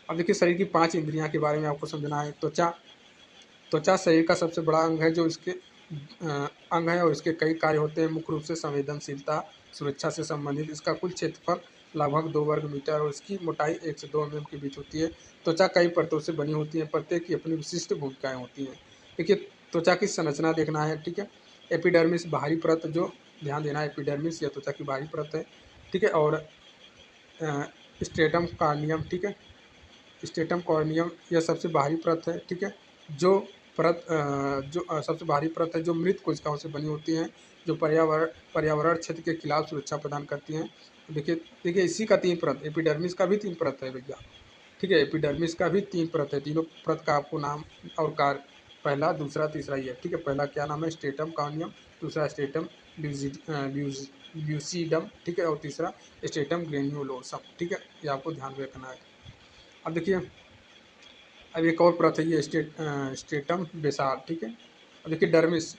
अब देखिए, शरीर की 5 इंद्रियां के बारे में आपको समझना है। त्वचा शरीर का सबसे बड़ा अंग है, जो इसके अंग है और इसके कई कार्य होते हैं। मुख्य रूप से संवेदनशीलता, सुरक्षा से संबंधित। इसका कुल क्षेत्रफल लगभग 2 वर्ग मीटर और इसकी मोटाई 1 से 2 mm के बीच होती है। त्वचा कई परतों से बनी होती है, प्रत्येक की अपनी विशिष्ट भूमिकाएं होती हैं। देखिए, त्वचा की संरचना देखना है, ठीक है। एपिडर्मिस बाहरी परत, जो ध्यान देना है, एपिडर्मिस या त्वचा की बाहरी परत है, ठीक है। और स्ट्रेटम कार्नियम, ठीक है। स्ट्रेटम कॉर्नियम यह सबसे बाहरी परत है, ठीक है। जो सबसे बाहरी परत है, जो मृत कोशिकाओं से बनी होती हैं, जो पर्यावरण क्षेत्र के खिलाफ सुरक्षा प्रदान करती हैं। देखिए देखिए इसी का 3 परत, एपिडर्मिस का भी 3 परत है भैया, ठीक है। एपिडर्मिस का भी 3 परत है। तीनों परत का आपको नाम और कार्य पहला, दूसरा, तीसरा ये, ठीक है। पहला क्या नाम है? Stratum corneum. दूसरा स्ट्रेटम ल्यूसीडम, ठीक है। और तीसरा स्ट्रेटम ग्रेन्युलोसम, ठीक है। ये आपको ध्यान में रखना है। अब देखिए, अब एक और परत है, ये स्ट्रेटम बेसाल, ठीक है। अब देखिए डर्मिस,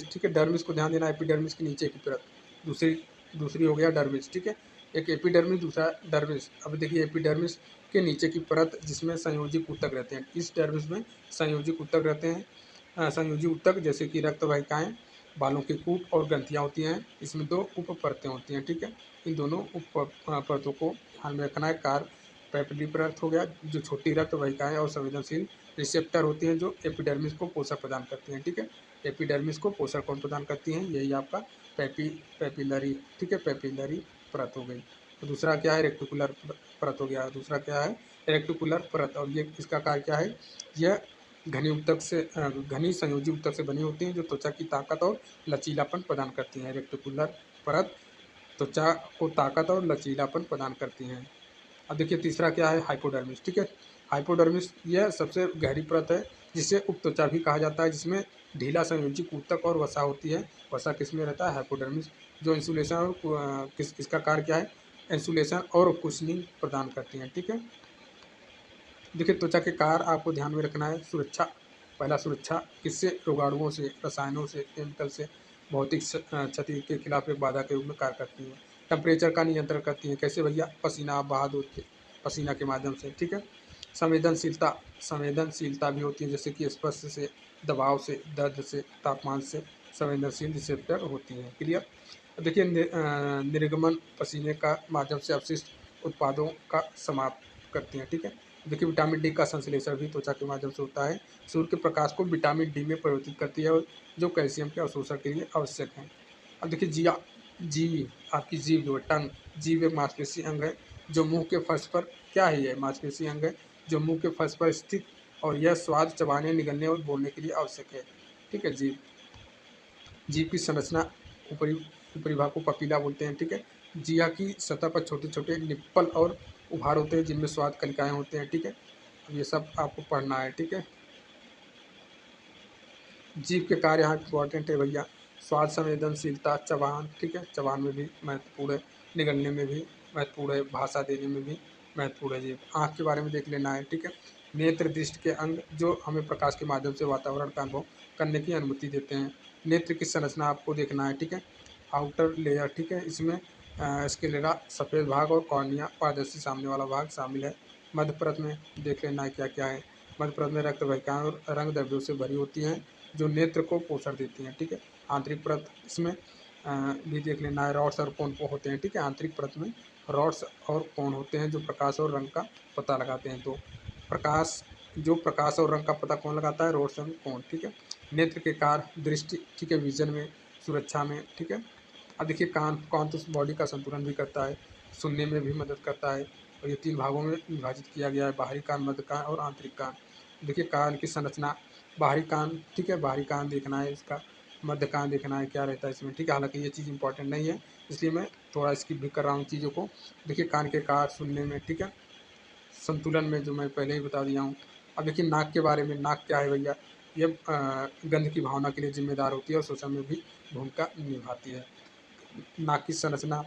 ठीक है। डर्मिस को ध्यान देना है, एपिडर्मिस के नीचे की परत, दूसरी दूसरी हो गया डर्मिस, ठीक है। एक एपिडर्मिस, दूसरा डर्मिस। अब देखिए एपिडर्मिस के नीचे की परत जिसमें संयोजी ऊतक रहते हैं, इस डर्मिस में संयोजी ऊतक रहते हैं। संयोजी ऊतक जैसे कि रक्त वाहिकाएँ, बालों के कूप और ग्रंथियाँ होती हैं। इसमें 2 उप परतें होती हैं, ठीक है। इन दोनों परतों को ध्यान में रखना है। कार्य पैपिली परत हो गया, जो छोटी रक्त वाहिकाएँ और संवेदनशील रिसेप्टर होती हैं, जो एपिडर्मिस को पोषण प्रदान करती हैं, ठीक है। एपिडर्मिस को पोषण कौन प्रदान करती हैं? यही आपका पैपिलरी, ठीक है, पैपिलरी परत हो गई। तो दूसरा क्या है? रेक्टिकुलर परत हो गया। दूसरा क्या है? रेक्टिकुलर परत। और ये इसका कार्य क्या है? यह घनी संयोजी ऊतक से बनी होती हैं, जो त्वचा की ताकत और लचीलापन प्रदान करती हैं। रेक्टिकुलर परत त्वचा को ताकत और लचीलापन प्रदान करती हैं। अब देखिए तीसरा क्या है? हाइपोडर्मिस, ठीक है। हाइपोडर्मिस यह सबसे गहरी परत है, जिसे उपत्वचा भी कहा जाता है, जिसमें ढीला संयोजी ऊतक और वसा होती है। वसा किसमें रहता है? हाइपोडर्मिस, जो इंसुलेशन और इसका कार्य क्या है? इंसुलेशन और कुशनिंग प्रदान करती हैं, ठीक है। देखिए त्वचा के कार्य आपको ध्यान में रखना है। सुरक्षा, पहला सुरक्षा किससे? रोगाणुओं से, रसायनों से, केमिकल से, भौतिक क्षति के खिलाफ एक बाधा के रूप में कार्य करती है। टेम्परेचर का नियंत्रण करती है। कैसे भैया? पसीना बहा दो, पसीना के माध्यम से, ठीक है। संवेदनशीलता, संवेदनशीलता भी होती है, जैसे कि स्पर्श से, दबाव से, दर्द से, तापमान से संवेदनशील रिसेप्टर होती हैं। क्लियर? देखिए निर्गमन पसीने का माध्यम से अपशिष्ट उत्पादों का समाप्त करती हैं, ठीक है। देखिए विटामिन डी का संश्लेषण भी त्वचा के माध्यम से होता है। सूर्य के प्रकाश को विटामिन डी में परिवर्तित करती है, और जो कैल्शियम के अवशोषण के लिए आवश्यक है। अब देखिए जीभ, आपकी जीभ जो है, टंग, जीभ एक मांसपेशी अंग है, जो मुंह के फर्श पर, क्या है? यह मांसपेशी अंग है, जो मुंह के फर्श पर स्थित, और यह स्वाद चबाने, निगलने और बोलने के लिए आवश्यक है, ठीक है। जीभ, जीभ की संरचना, ऊपरी ऊपरी भाग को पपीला बोलते हैं, ठीक है। जीवा की सतह पर छोटे छोटे निप्पल और उभार होते हैं, जिनमें स्वाद कलिकाएँ होते हैं, ठीक है। अब ये सब आपको पढ़ना है, ठीक है। जीभ के कार्य यहाँ इंपॉर्टेंट है भैया। स्वाद संवेदनशीलता, चबान, ठीक है, चबान में भी महत्वपूर्ण है, निगलने में भी महत्वपूर्ण है, भाषा देने में भी महत्वपूर्ण है। जीभ, आँख के बारे में देख लेना है, ठीक है। नेत्र दृष्टि के अंग, जो हमें प्रकाश के माध्यम से वातावरण का अनुभव करने की अनुमति देते हैं। नेत्र की संरचना आपको देखना है, ठीक है। आउटर लेयर, ठीक है, इसमें स्क्लेरा सफ़ेद भाग और कॉर्निया पारदर्शी सामने वाला भाग शामिल है। मध्य परत में देख लेना है क्या क्या है। मध्य परत में रक्त वाहिकाएँ और रंग द्रव्यों से भरी होती हैं, जो नेत्र को पोषण देती हैं, ठीक है। आंतरिक परत, इसमें भी देख लेना है, रॉड्स और कोन को होते हैं, ठीक है। आंतरिक परत में रॉड्स और कोन होते हैं, जो प्रकाश और रंग का पता लगाते हैं। तो प्रकाश और रंग का पता कौन लगाता है? रॉड्स और कोन, ठीक है। नेत्र के कार्य, दृष्टि, ठीक है, विजन में, सुरक्षा में, ठीक है। अब देखिए कान तो बॉडी का संतुलन भी करता है, सुनने में भी मदद करता है, और ये 3 भागों में विभाजित किया गया है, बाहरी कान, मध्य कान और आंतरिक कान। देखिए कान की संरचना, बाहरी कान, ठीक है, बाहरी कान देखना है इसका, मध्य कान देखना है क्या रहता है इसमें, ठीक है। हालांकि ये चीज़ इंपॉर्टेंट नहीं है, इसलिए मैं थोड़ा स्किप भी कर रहा हूँ चीज़ों को। देखिए कान के कार्य, सुनने में, ठीक है, संतुलन में, जो मैं पहले ही बता दिया हूँ। अब देखिए नाक के बारे में, नाक क्या है भैया? ये गंध की भावना के लिए जिम्मेदार होती है और श्वसन में भी भूमिका निभाती है। नाक की संरचना,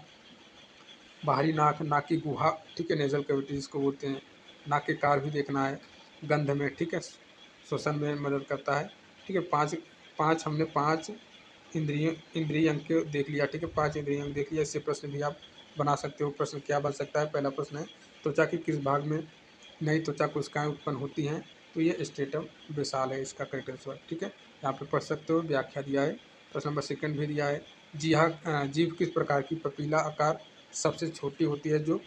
बाहरी नाक, नाक की गुहा, ठीक है, नेजल कैविटी जिसको बोलते हैं। नाक के कार्य भी देखना है, गंध में, ठीक है, श्वसन में मदद करता है, ठीक है। हमने पाँच इंद्रिय अंग को देख लिया, ठीक है, 5 इंद्रिय अंग देख लिया। इससे प्रश्न भी आप बना सकते हो। प्रश्न क्या बन सकता है? पहला प्रश्न है, त्वचा के किस भाग में नई त्वचा कोशिकाएं उत्पन्न होती हैं? तो ये स्ट्रेटम बेसाल है इसका करेक्ट आंसर, ठीक है। यहाँ पे पढ़ सकते हो, व्याख्या दिया है। प्रश्न नंबर सेकंड भी दिया है, जी हाँ, जीव किस प्रकार की पपीला आकार सबसे छोटी होती है जो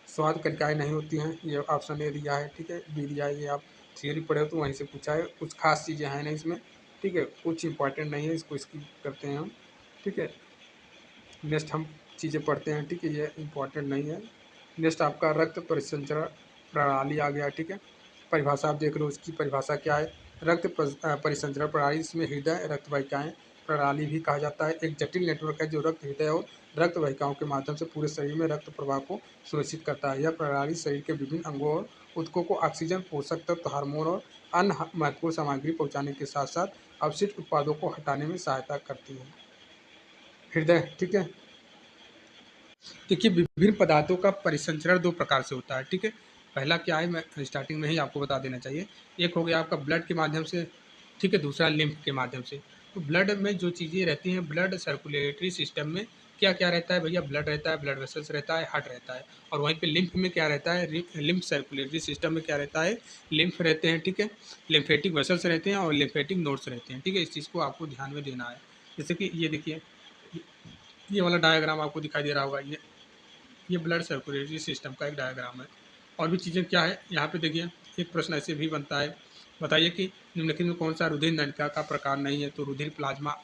स्वाद कनिकाएँ नहीं होती हैं। ये ऑप्शन ए दिया है, ठीक है। बी दिया है, ये आप थियरी पढ़े हो तो वहीं से पूछा है, कुछ खास चीज़ें हैं नहीं इसमें, ठीक है, कुछ इंपॉर्टेंट नहीं है, इसको स्किप करते हैं हम, ठीक है। नेक्स्ट हम चीज़ें पढ़ते हैं, ठीक है, ये इंपॉर्टेंट नहीं है। नेक्स्ट आपका रक्त परिसंचरण प्रणाली आ गया, ठीक है। परिभाषा आप देख लो, उसकी परिभाषा क्या है। रक्त परिसंचरण प्रणाली, इसमें हृदय रक्त वाहिकाएँ प्रणाली भी कहा जाता है, एक जटिल नेटवर्क है जो रक्त हृदय और रक्त वाहिकाओं के माध्यम से पूरे शरीर में रक्त प्रवाह को सुनिश्चित करता है। यह प्रणाली शरीर के विभिन्न अंगों और ऊतकों को ऑक्सीजन, पोषक तत्व, हार्मोन और अन्य महत्वपूर्ण सामग्री पहुंचाने के साथ साथ अवशिष्ट उत्पादों को हटाने में सहायता करती है। हृदय, ठीक है। देखिए, विभिन्न पदार्थों का परिसंचरण दो प्रकार से होता है, ठीक है। पहला क्या है, मैं स्टार्टिंग में ही आपको बता देना चाहिए। एक हो गया आपका ब्लड के माध्यम से, ठीक है, दूसरा लिम्फ के माध्यम से। तो ब्लड में जो चीज़ें रहती हैं, ब्लड सर्कुलेटरी सिस्टम में क्या क्या रहता है भैया, ब्लड रहता है, ब्लड वेसल्स रहता है, हार्ट रहता है। और वहीं पे लिम्फ में क्या रहता है, लिम्फ सर्कुलेटरी सिस्टम में क्या रहता है, लिम्फ रहते हैं, ठीक है, लिम्फेटिक वेसल्स रहते हैं और लिम्फेटिक नोड्स रहते हैं, ठीक है। इस चीज़ को आपको ध्यान में देना है। जैसे कि ये देखिए, ये वाला डायग्राम आपको दिखाई दे रहा होगा, ये ब्लड सर्कुलेटरी सिस्टम का एक डायग्राम है। और भी चीज़ें क्या है यहाँ पे देखिए, एक प्रश्न ऐसे भी बनता है, बताइए कि निम्नलिखित में कौन सा रुधिर नलिका का प्रकार नहीं है। तो रुधिर, प्लाज्मा,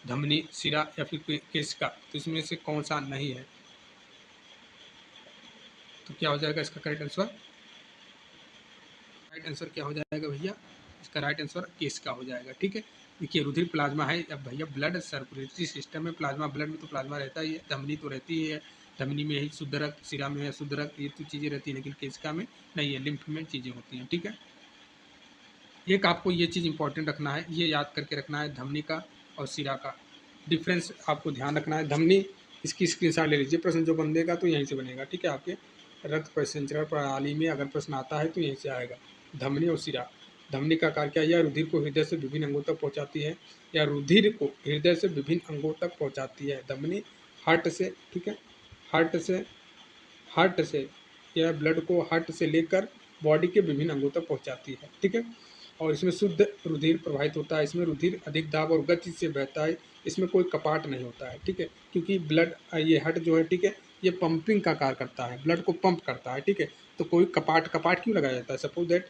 धमनी, सिरा या फिर केशिका, तो इसमें से कौन सा नहीं है। तो क्या हो जाएगा इसका करेक्ट आंसर, राइट आंसर क्या हो जाएगा भैया, इसका राइट आंसर केशिका हो जाएगा, ठीक है। देखिए, रुधिर प्लाज्मा है, अब भैया ब्लड सर्कुलेटरी सिस्टम में प्लाज्मा, ब्लड में तो प्लाज्मा रहता ही है, धमनी तो रहती ही है, धमनी में ही शुद्ध रक्त, सिरा में है शुद्ध रक्त, ये तो चीज़ें रहती हैं, लेकिन केशिका में नहीं है, लिम्फ में चीज़ें होती हैं, ठीक है। एक आपको ये चीज़ इंपॉर्टेंट रखना है, ये याद करके रखना है, धमनी का और सिरा का डिफरेंस आपको ध्यान रखना है। धमनी, इसकी स्क्रीनशॉट ले लीजिए, प्रश्न जो बनेगा तो यहीं से बनेगा, ठीक है। आपके रक्त परिसंचरण प्रणाली में अगर प्रश्न आता है तो यहीं से आएगा, धमनी और सिरा। धमनी का कार्य क्या है, यह रुधिर को हृदय से विभिन्न अंगों तक पहुंचाती है, या रुधिर को हृदय से विभिन्न अंगों तक पहुंचाती है। धमनी हार्ट से, ठीक है, हार्ट से, हार्ट से यह ब्लड को हार्ट से लेकर बॉडी के विभिन्न अंगों तक पहुंचाती है, ठीक है। और इसमें शुद्ध रुधिर प्रवाहित होता है, इसमें रुधिर अधिक दाब और गति से बहता है, इसमें कोई कपाट नहीं होता है, ठीक है। क्योंकि ब्लड, ये हार्ट जो है, ठीक है, ये पंपिंग का कार्य करता है, ब्लड को पंप करता है, ठीक है। तो कोई कपाट कपाट क्यों लगाया जाता है, सपोज दैट,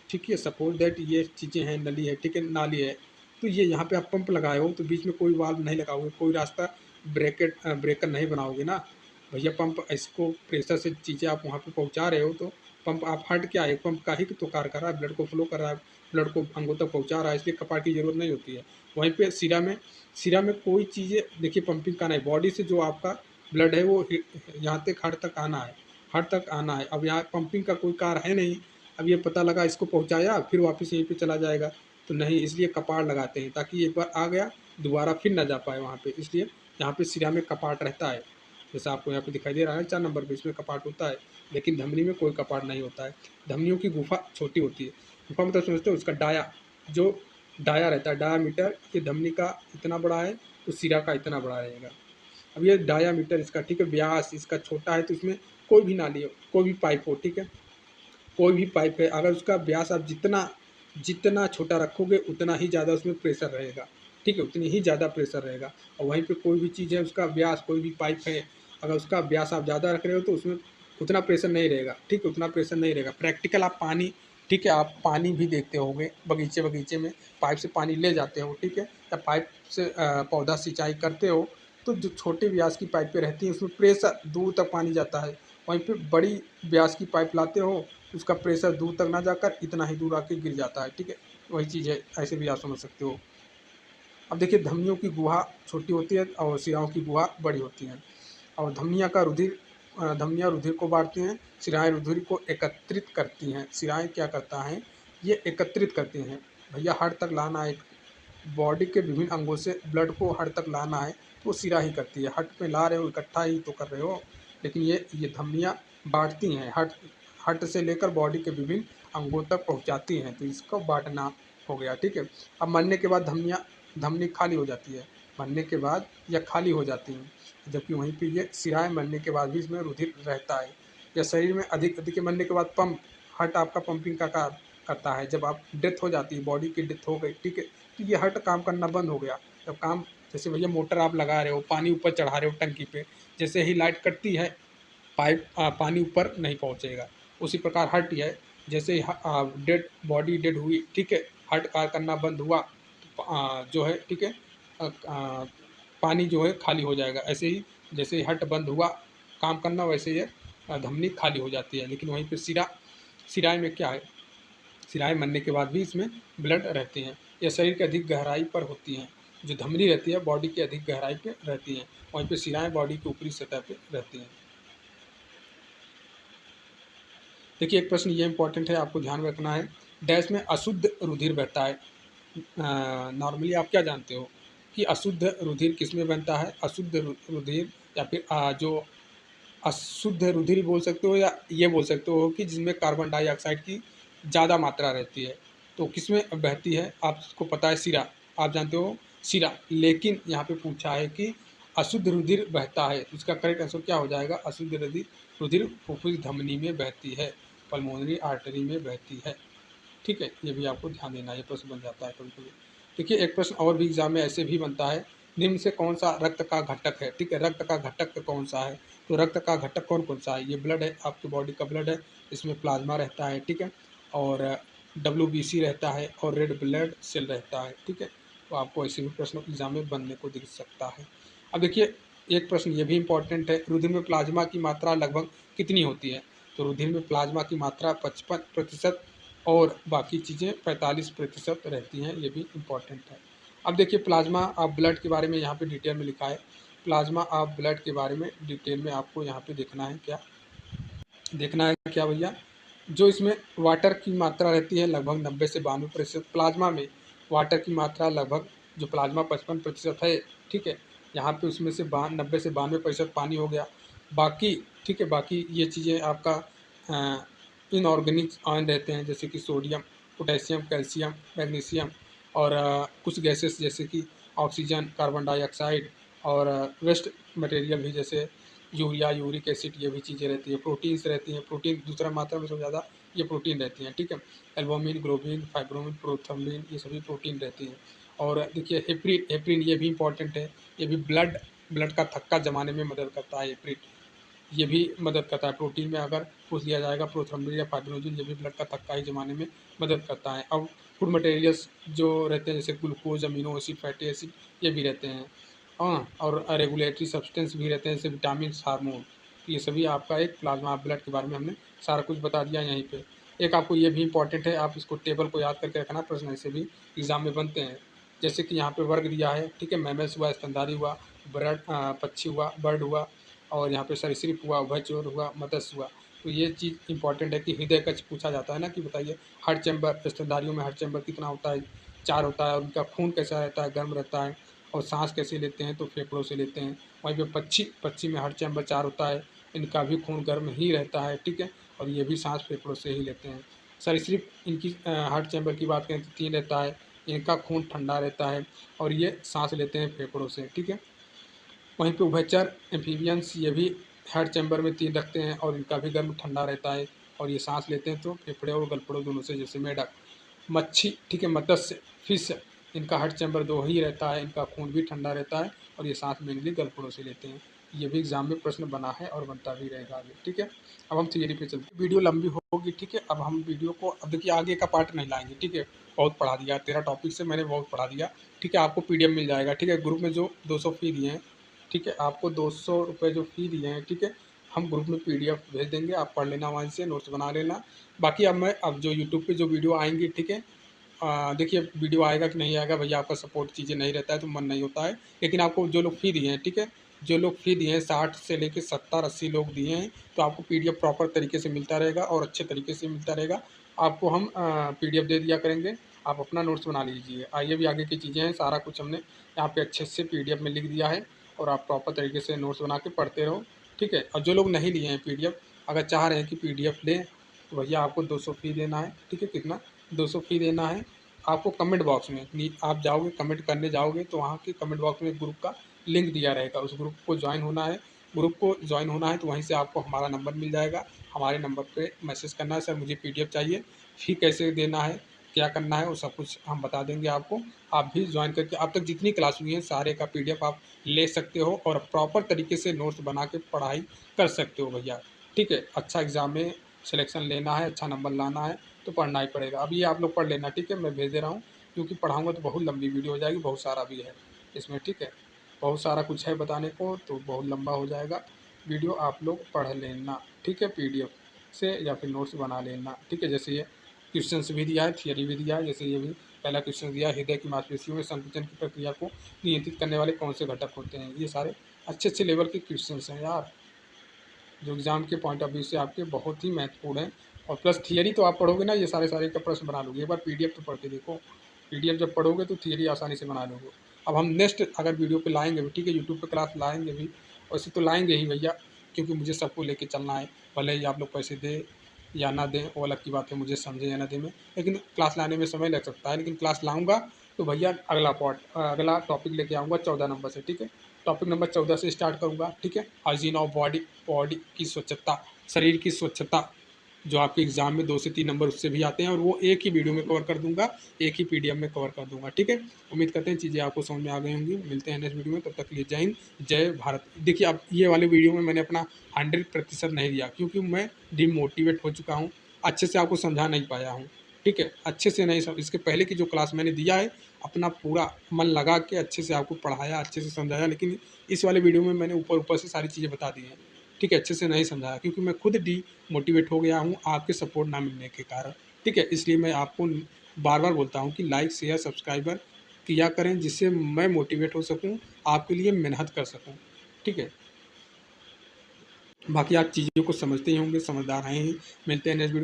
ठीक है, सपोज दैट ये चीज़ें हैं, नली है, ठीक है, नाली है, तो ये यहाँ पे आप पंप लगाए हो तो बीच में कोई वाल्व नहीं लगाओगे, कोई रास्ता ब्रेकर नहीं बनाओगे ना भैया। पंप इसको प्रेशर से चीज़ें आप वहाँ पे पहुँचा रहे हो, तो पंप आप हट क्या है, पंप का ही तो कार्य कर रहा है, ब्लड को फ्लो कर रहा है, ब्लड को अंगों तक पहुँचा रहा है, इसलिए कपाट की ज़रूरत नहीं होती है। वहीं पे सिरा में कोई चीज़ें देखिए पंपिंग का नहीं, बॉडी से जो आपका ब्लड है वो यहाँ तक हार्ट तक आना है, हार्ट तक आना है। अब यहाँ पंपिंग का कोई कार्य है नहीं, अब ये पता लगा इसको पहुँचाया फिर वापस यहीं पे चला जाएगा, तो नहीं, इसलिए कपाट लगाते हैं ताकि एक बार आ गया दोबारा फिर ना जा पाए वहाँ पे, इसलिए यहाँ पे सिरा में कपाट रहता है। जैसा आपको यहाँ पे दिखाई दे रहा है 4 नंबर पे, इसमें कपाट होता है, लेकिन धमनी में कोई कपाट नहीं होता है। धमनियों की गुफा छोटी होती है, गुफा मतलब समझते हो, उसका डाया, जो डाया रहता है, डायामीटर, ये धमनी का इतना बड़ा है तो सिरा का इतना बड़ा रहेगा। अब ये डायामीटर इसका, ठीक है, व्यास इसका छोटा है, तो इसमें कोई भी नाली हो, कोई भी पाइप हो, ठीक है, कोई भी पाइप है, अगर उसका व्यास आप जितना जितना छोटा रखोगे उतना ही ज़्यादा उसमें प्रेशर रहेगा, ठीक है, उतनी ही ज़्यादा प्रेशर रहेगा। और वहीं पे कोई भी चीज़ है, उसका व्यास, कोई भी पाइप है, अगर उसका व्यास आप ज़्यादा रख रहे हो तो उसमें उतना प्रेशर नहीं रहेगा, ठीक है, उतना प्रेशर नहीं रहेगा। प्रैक्टिकल आप पानी, ठीक है, आप पानी भी देखते होंगे, बगीचे बगीचे में पाइप से पानी ले जाते हो, ठीक है, या पाइप से पौधा सिंचाई करते हो, तो जो छोटे व्यास की पाइपें रहती हैं उसमें प्रेशर दूर तक पानी जाता है। वहीं पे बड़ी व्यास की पाइप लाते हो, उसका प्रेशर दूर तक ना जाकर इतना ही दूर आके गिर जाता है, ठीक है, वही चीज़ है, ऐसे भी आप समझ सकते हो। अब देखिए, धमनियों की गुहा छोटी होती है और सिराओं की गुहा बड़ी होती है। और धमनियाँ रुधिर को बांटती हैं, सिराएँ रुधिर को एकत्रित करती हैं। सिराएँ क्या करता है, ये एकत्रित करती हैं। भैया हार्ट तक लाना है, बॉडी के विभिन्न अंगों से ब्लड को हार्ट तक लाना है तो वो सिरा ही करती है। हार्ट में ला रहे हो, इकट्ठा ही तो कर रहे हो, लेकिन ये धमनियाँ बांटती हैं, हार्ट से लेकर बॉडी के विभिन्न अंगों तक पहुँचाती हैं, तो इसको बांटना हो गया, ठीक है। अब मरने के बाद धमनी खाली हो जाती है, मरने के बाद यह खाली हो जाती हैं, जबकि वहीं पे ये सिराएँ मरने के बाद भी इसमें रुधिर रहता है। या शरीर में अधिक मरने के बाद पंप, हार्ट आपका पंपिंग का कार्य करता है। जब आप डेथ हो जाती है, बॉडी की डेथ हो गई, ठीक है, तो ये हर्ट काम करना बंद हो गया। जब काम, जैसे भैया मोटर आप लगा रहे हो, पानी ऊपर चढ़ा रहे हो टंकी पे, जैसे ही लाइट कटती है पाइप पानी ऊपर नहीं पहुंचेगा। उसी प्रकार हर्ट है, जैसे ही डेड बॉडी डेड हुई, ठीक है, हर्ट कार्य करना बंद हुआ तो जो है, ठीक है, पानी जो है खाली हो जाएगा। ऐसे ही जैसे ही हर्ट बंद हुआ काम करना, वैसे ये धमनी खाली हो जाती है। लेकिन वहीं पे सिराय में क्या है, सिराएं मरने के बाद भी इसमें ब्लड रहती हैं। यह शरीर के अधिक गहराई पर होती हैं। जो धमनी रहती है बॉडी की अधिक गहराई पे रहती हैं, वहीं पे सिराएं बॉडी की ऊपरी सतह पे रहती हैं। देखिए एक प्रश्न ये इंपॉर्टेंट है, आपको ध्यान रखना है। डैश में अशुद्ध रुधिर बहता है। नॉर्मली आप क्या जानते हो कि अशुद्ध रुधिर किस में बनता है? अशुद्ध रुधिर, या फिर जो अशुद्ध रुधिर बोल सकते हो, या ये बोल सकते हो कि जिसमें कार्बन डाइऑक्साइड की ज़्यादा मात्रा रहती है। तो किस में बहती है? आपको पता है सिरा, आप जानते हो सिरा। लेकिन यहाँ पे पूछा है कि अशुद्ध रुधिर बहता है, तो इसका करेक्ट आंसर क्या हो जाएगा? अशुद्ध रुधिर रुधिर फुफ्फुस धमनी में बहती है, पल्मोनरी आर्टरी में बहती है। ठीक है, ये भी आपको ध्यान देना है, ये प्रश्न बन जाता है कभी कभी। देखिए एक प्रश्न और भी एग्जाम में ऐसे भी बनता है, निम्न से कौन सा रक्त का घटक है? ठीक है, रक्त का घटक कौन सा है? तो रक्त का घटक कौन कौन सा है? ये ब्लड है, आपकी बॉडी का ब्लड है, इसमें प्लाज्मा रहता है, ठीक है, और WBC रहता है, और रेड ब्लड सेल रहता है, ठीक है। तो आपको ऐसे भी प्रश्न एग्जाम में बनने को दिख सकता है। अब देखिए एक प्रश्न ये भी इंपॉर्टेंट है, रुधिर में प्लाज्मा की मात्रा लगभग कितनी होती है? तो रुधिर में प्लाज्मा की मात्रा 55% और बाकी चीज़ें 45% रहती हैं, ये भी इम्पॉर्टेंट है। अब देखिए प्लाज्मा ऑफ ब्लड के बारे में यहाँ पे डिटेल में लिखा है। प्लाज्मा ऑफ ब्लड के बारे में डिटेल में आपको यहाँ पे देखना है क्या, देखना है क्या भैया? जो इसमें वाटर की मात्रा रहती है लगभग 90 से 92%। प्लाज्मा में वाटर की मात्रा लगभग, जो प्लाज्मा 55% है, ठीक है, यहाँ पे उसमें से 90 से 92% पानी हो गया। बाकी, ठीक है, बाकी ये चीज़ें आपका इनऑर्गेनिक आयन रहते हैं, जैसे कि सोडियम, पोटेशियम, कैल्शियम, मैग्नीशियम, और कुछ गैसेस जैसे कि ऑक्सीजन, कार्बन डाइऑक्साइड, और वेस्ट मटेरियल भी जैसे यूरिया, यूरिक एसिड, ये भी चीज़ें रहती है। प्रोटीन्स रहती हैं, प्रोटीन दूसरा मात्रा में सबसे ज़्यादा ये प्रोटीन रहती हैं, ठीक है। एल्बुमिन, ग्लोबिन, फाइब्रोमिन, प्रोथ्रोम्बिन, ये सभी प्रोटीन रहती हैं। और देखिए हेपरिन, हेपरिन ये भी इंपॉर्टेंट है, ये भी ब्लड ब्लड का थक्का जमाने में मदद करता है। हेपरिन ये भी मदद करता है। प्रोटीन में अगर पूछ लिया जाएगा प्रोथ्रोम्बिन या फाइब्रोजिन, ये भी ब्लड का थक्का ही जमाने में मदद करता है। अब फूड मटेरियल्स जो रहते हैं जैसे glucose, amino acid, fatty acid, ये भी रहते हैं। हाँ, और रेगुलेटरी सब्सटेंस भी रहते हैं जैसे विटामिन, हार्मोन। ये सभी आपका एक प्लाज्मा ब्लड के बारे में हमने सारा कुछ बता दिया यहीं पे। एक आपको ये भी इंपॉर्टेंट है, आप इसको टेबल को याद करके रखना, प्रश्न ऐसे भी एग्जाम में बनते हैं। जैसे कि यहाँ पे वर्ग दिया है, ठीक है, मैमल्स हुआ, स्तनधारी हुआ, बर्ड पक्षी हुआ, बर्ड हुआ, और यहाँ पे सरीसृप हुआ, उभयचर हुआ, मत्स्य हुआ। तो ये चीज़ इंपॉर्टेंट है कि हृदय कक्ष पूछा जाता है ना, कि बताइए हार्ट चैम्बर, स्तनधारियों में हार्ट चैम्बर कितना होता है? 4 होता है। और उनका खून कैसा रहता है? गर्म रहता है। और सांस कैसे लेते हैं? तो फेफड़ों से लेते हैं। वहीं पे पक्षी में हार्ट चैम्बर 4 होता है, इनका भी खून गर्म ही रहता है, ठीक है, और ये भी सांस फेफड़ों से ही लेते हैं। सरीसृप, इनकी हार्ट चैम्बर की बात करें तो 3 रहता है, इनका खून ठंडा रहता है, और ये सांस लेते हैं फेफड़ों से, ठीक है। वहीं पे उभयचर एम्फीबियंस, ये भी हार्ट चैम्बर में 3 रखते हैं, और इनका भी गर्म ठंडा रहता है, और ये सांस लेते हैं तो फेफड़े और गलफड़ों दोनों से, जैसे मेढक। मच्छी, ठीक है, मत्स्य, फिश, इनका हार्ट चैम्बर 2 ही रहता है, इनका खून भी ठंडा रहता है, और ये सांस मेनली गलफड़ों से लेते हैं। ये भी एग्जाम में प्रश्न बना है और बनता भी रहेगा आगे, ठीक है। अब हम थियरी पे चलते हैं, वीडियो लंबी होगी, ठीक है। अब हम वीडियो को, अब देखिए आगे का पार्ट नहीं लाएंगे, ठीक है, बहुत पढ़ा दिया, 13 टॉपिक से मैंने बहुत पढ़ा दिया, ठीक है। आपको PDF मिल जाएगा, ठीक है, ग्रुप में जो 200 फी दिए हैं, ठीक है, आपको 200 रुपये जो फ़ी दिए हैं, ठीक है, हम ग्रुप में PDF भेज देंगे, आप पढ़ लेना, वहाँ से नोट्स बना लेना। बाकी अब जो यूट्यूब पे जो वीडियो आएंगी, ठीक है, देखिए वीडियो आएगा कि नहीं आएगा भैया, आपका सपोर्ट चीज़ें नहीं रहता है तो मन नहीं होता है। लेकिन आपको जो लोग फ़ी दिए हैं, ठीक है, जो लोग फ़ी दिए हैं 60 से लेकर 70-80 लोग दिए हैं, तो आपको PDF प्रॉपर तरीके से मिलता रहेगा, और अच्छे तरीके से मिलता रहेगा। आपको हम PDF दे दिया करेंगे, आप अपना नोट्स बना लीजिए। आइए भी आगे की चीज़ें हैं, सारा कुछ हमने यहाँ पे अच्छे से PDF में लिख दिया है, और आप प्रॉपर तरीके से नोट्स बना के पढ़ते रहो, ठीक है। और जो लोग नहीं लिए हैं PDF, अगर चाह रहे हैं कि PDF लें, तो भैया आपको 200 फ़ी देना है, ठीक है, कितना 200 फ़ी देना है। आपको कमेंट बॉक्स में आप जाओगे, कमेंट करने जाओगे, तो वहाँ के कमेंट बॉक्स में ग्रुप का लिंक दिया रहेगा, उस ग्रुप को ज्वाइन होना है। ग्रुप को ज्वाइन होना है तो वहीं से आपको हमारा नंबर मिल जाएगा, हमारे नंबर पे मैसेज करना है, सर मुझे PDF चाहिए, फ़ी कैसे देना है, क्या करना है वो सब कुछ हम बता देंगे आपको। आप भी ज्वाइन करके अब तक जितनी क्लास हुई हैं सारे का पीडीएफ आप ले सकते हो और प्रॉपर तरीके से नोट्स बना के पढ़ाई कर सकते हो भैया। ठीक है, अच्छा एग्ज़ाम में सिलेक्शन लेना है, अच्छा नंबर लाना है तो पढ़ना ही पड़ेगा। अब ये आप लोग पढ़ लेना, ठीक है, मैं भेज दे रहा हूँ क्योंकि पढ़ाऊँगा तो बहुत लंबी वीडियो हो जाएगी, बहुत सारा भी है इसमें, ठीक है, बहुत सारा कुछ है बताने को तो बहुत लंबा हो जाएगा वीडियो। आप लोग पढ़ लेना, ठीक है, पीडीएफ से या फिर नोट्स बना लेना, ठीक है। जैसे ये क्वेश्चंस भी दिया है, थियरी भी दिया है। जैसे ये भी पहला क्वेश्चन दिया है, हृदय की मांसपेशियों में संकुचन की प्रक्रिया को नियंत्रित करने वाले कौन से घटक होते हैं। ये सारे अच्छे अच्छे लेवल के क्वेश्चंस हैं यार, जो एग्जाम के पॉइंट ऑफ व्यू से आपके बहुत ही महत्वपूर्ण है। और प्लस थियरी तो आप पढ़ोगे ना, ये सारे सारे का प्रश्न बना लोगे। एक बार पीडीएफ तो पढ़ के देखो, पीडीएफ जब पढ़ोगे तो थियरी आसानी से बना लोगे। अब हम नेक्स्ट अगर वीडियो पे लाएंगे भी, ठीक है, यूट्यूब पे क्लास लाएंगे भी, वैसे तो लाएंगे ही भैया, क्योंकि मुझे सबको लेके चलना है। भले ही आप लोग पैसे दें या ना दें वो अलग की बात है, मुझे समझे या ना दें में, लेकिन क्लास लाने में समय लग सकता है। लेकिन क्लास लाऊंगा तो भैया अगला टॉपिक लेके आऊँगा 14 नंबर से, ठीक है। टॉपिक नंबर 14 से स्टार्ट करूँगा, ठीक है। हाइजीन ऑफ बॉडी, बॉडी की स्वच्छता, शरीर की स्वच्छता, जो आपके एग्जाम में 2 से 3 नंबर उससे भी आते हैं, और वो एक ही वीडियो में कवर कर दूंगा, एक ही पीडीएफ में कवर कर दूंगा, ठीक है। उम्मीद करते हैं चीज़ें आपको समझ में आ गई होंगी। मिलते हैं नेक्स्ट वीडियो में, तब तक के लिए जय हिंद, जय भारत। देखिए अब ये वाले वीडियो में मैंने अपना 100% नहीं दिया क्योंकि मैं डिमोटिवेट हो चुका हूँ, अच्छे से आपको समझा नहीं पाया हूँ, ठीक है, अच्छे से नहीं समझ। इसके पहले की जो क्लास मैंने दिया है अपना पूरा मन लगा के अच्छे से आपको पढ़ाया, अच्छे से समझाया, लेकिन इस वाले वीडियो में मैंने ऊपर ऊपर से सारी चीज़ें बता दी हैं, ठीक है, अच्छे से नहीं समझाया क्योंकि मैं खुद मोटिवेट हो गया हूँ आपके सपोर्ट ना मिलने के कारण, ठीक है। इसलिए मैं आपको बार बार बोलता हूँ कि लाइक शेयर सब्सक्राइबर किया करें, जिससे मैं मोटिवेट हो सकूँ, आपके लिए मेहनत कर सकूँ, ठीक है। बाकी आप चीज़ों को समझते ही होंगे, समझदार हैं ही। मिलते हैं नेक्स्ट वीडियो।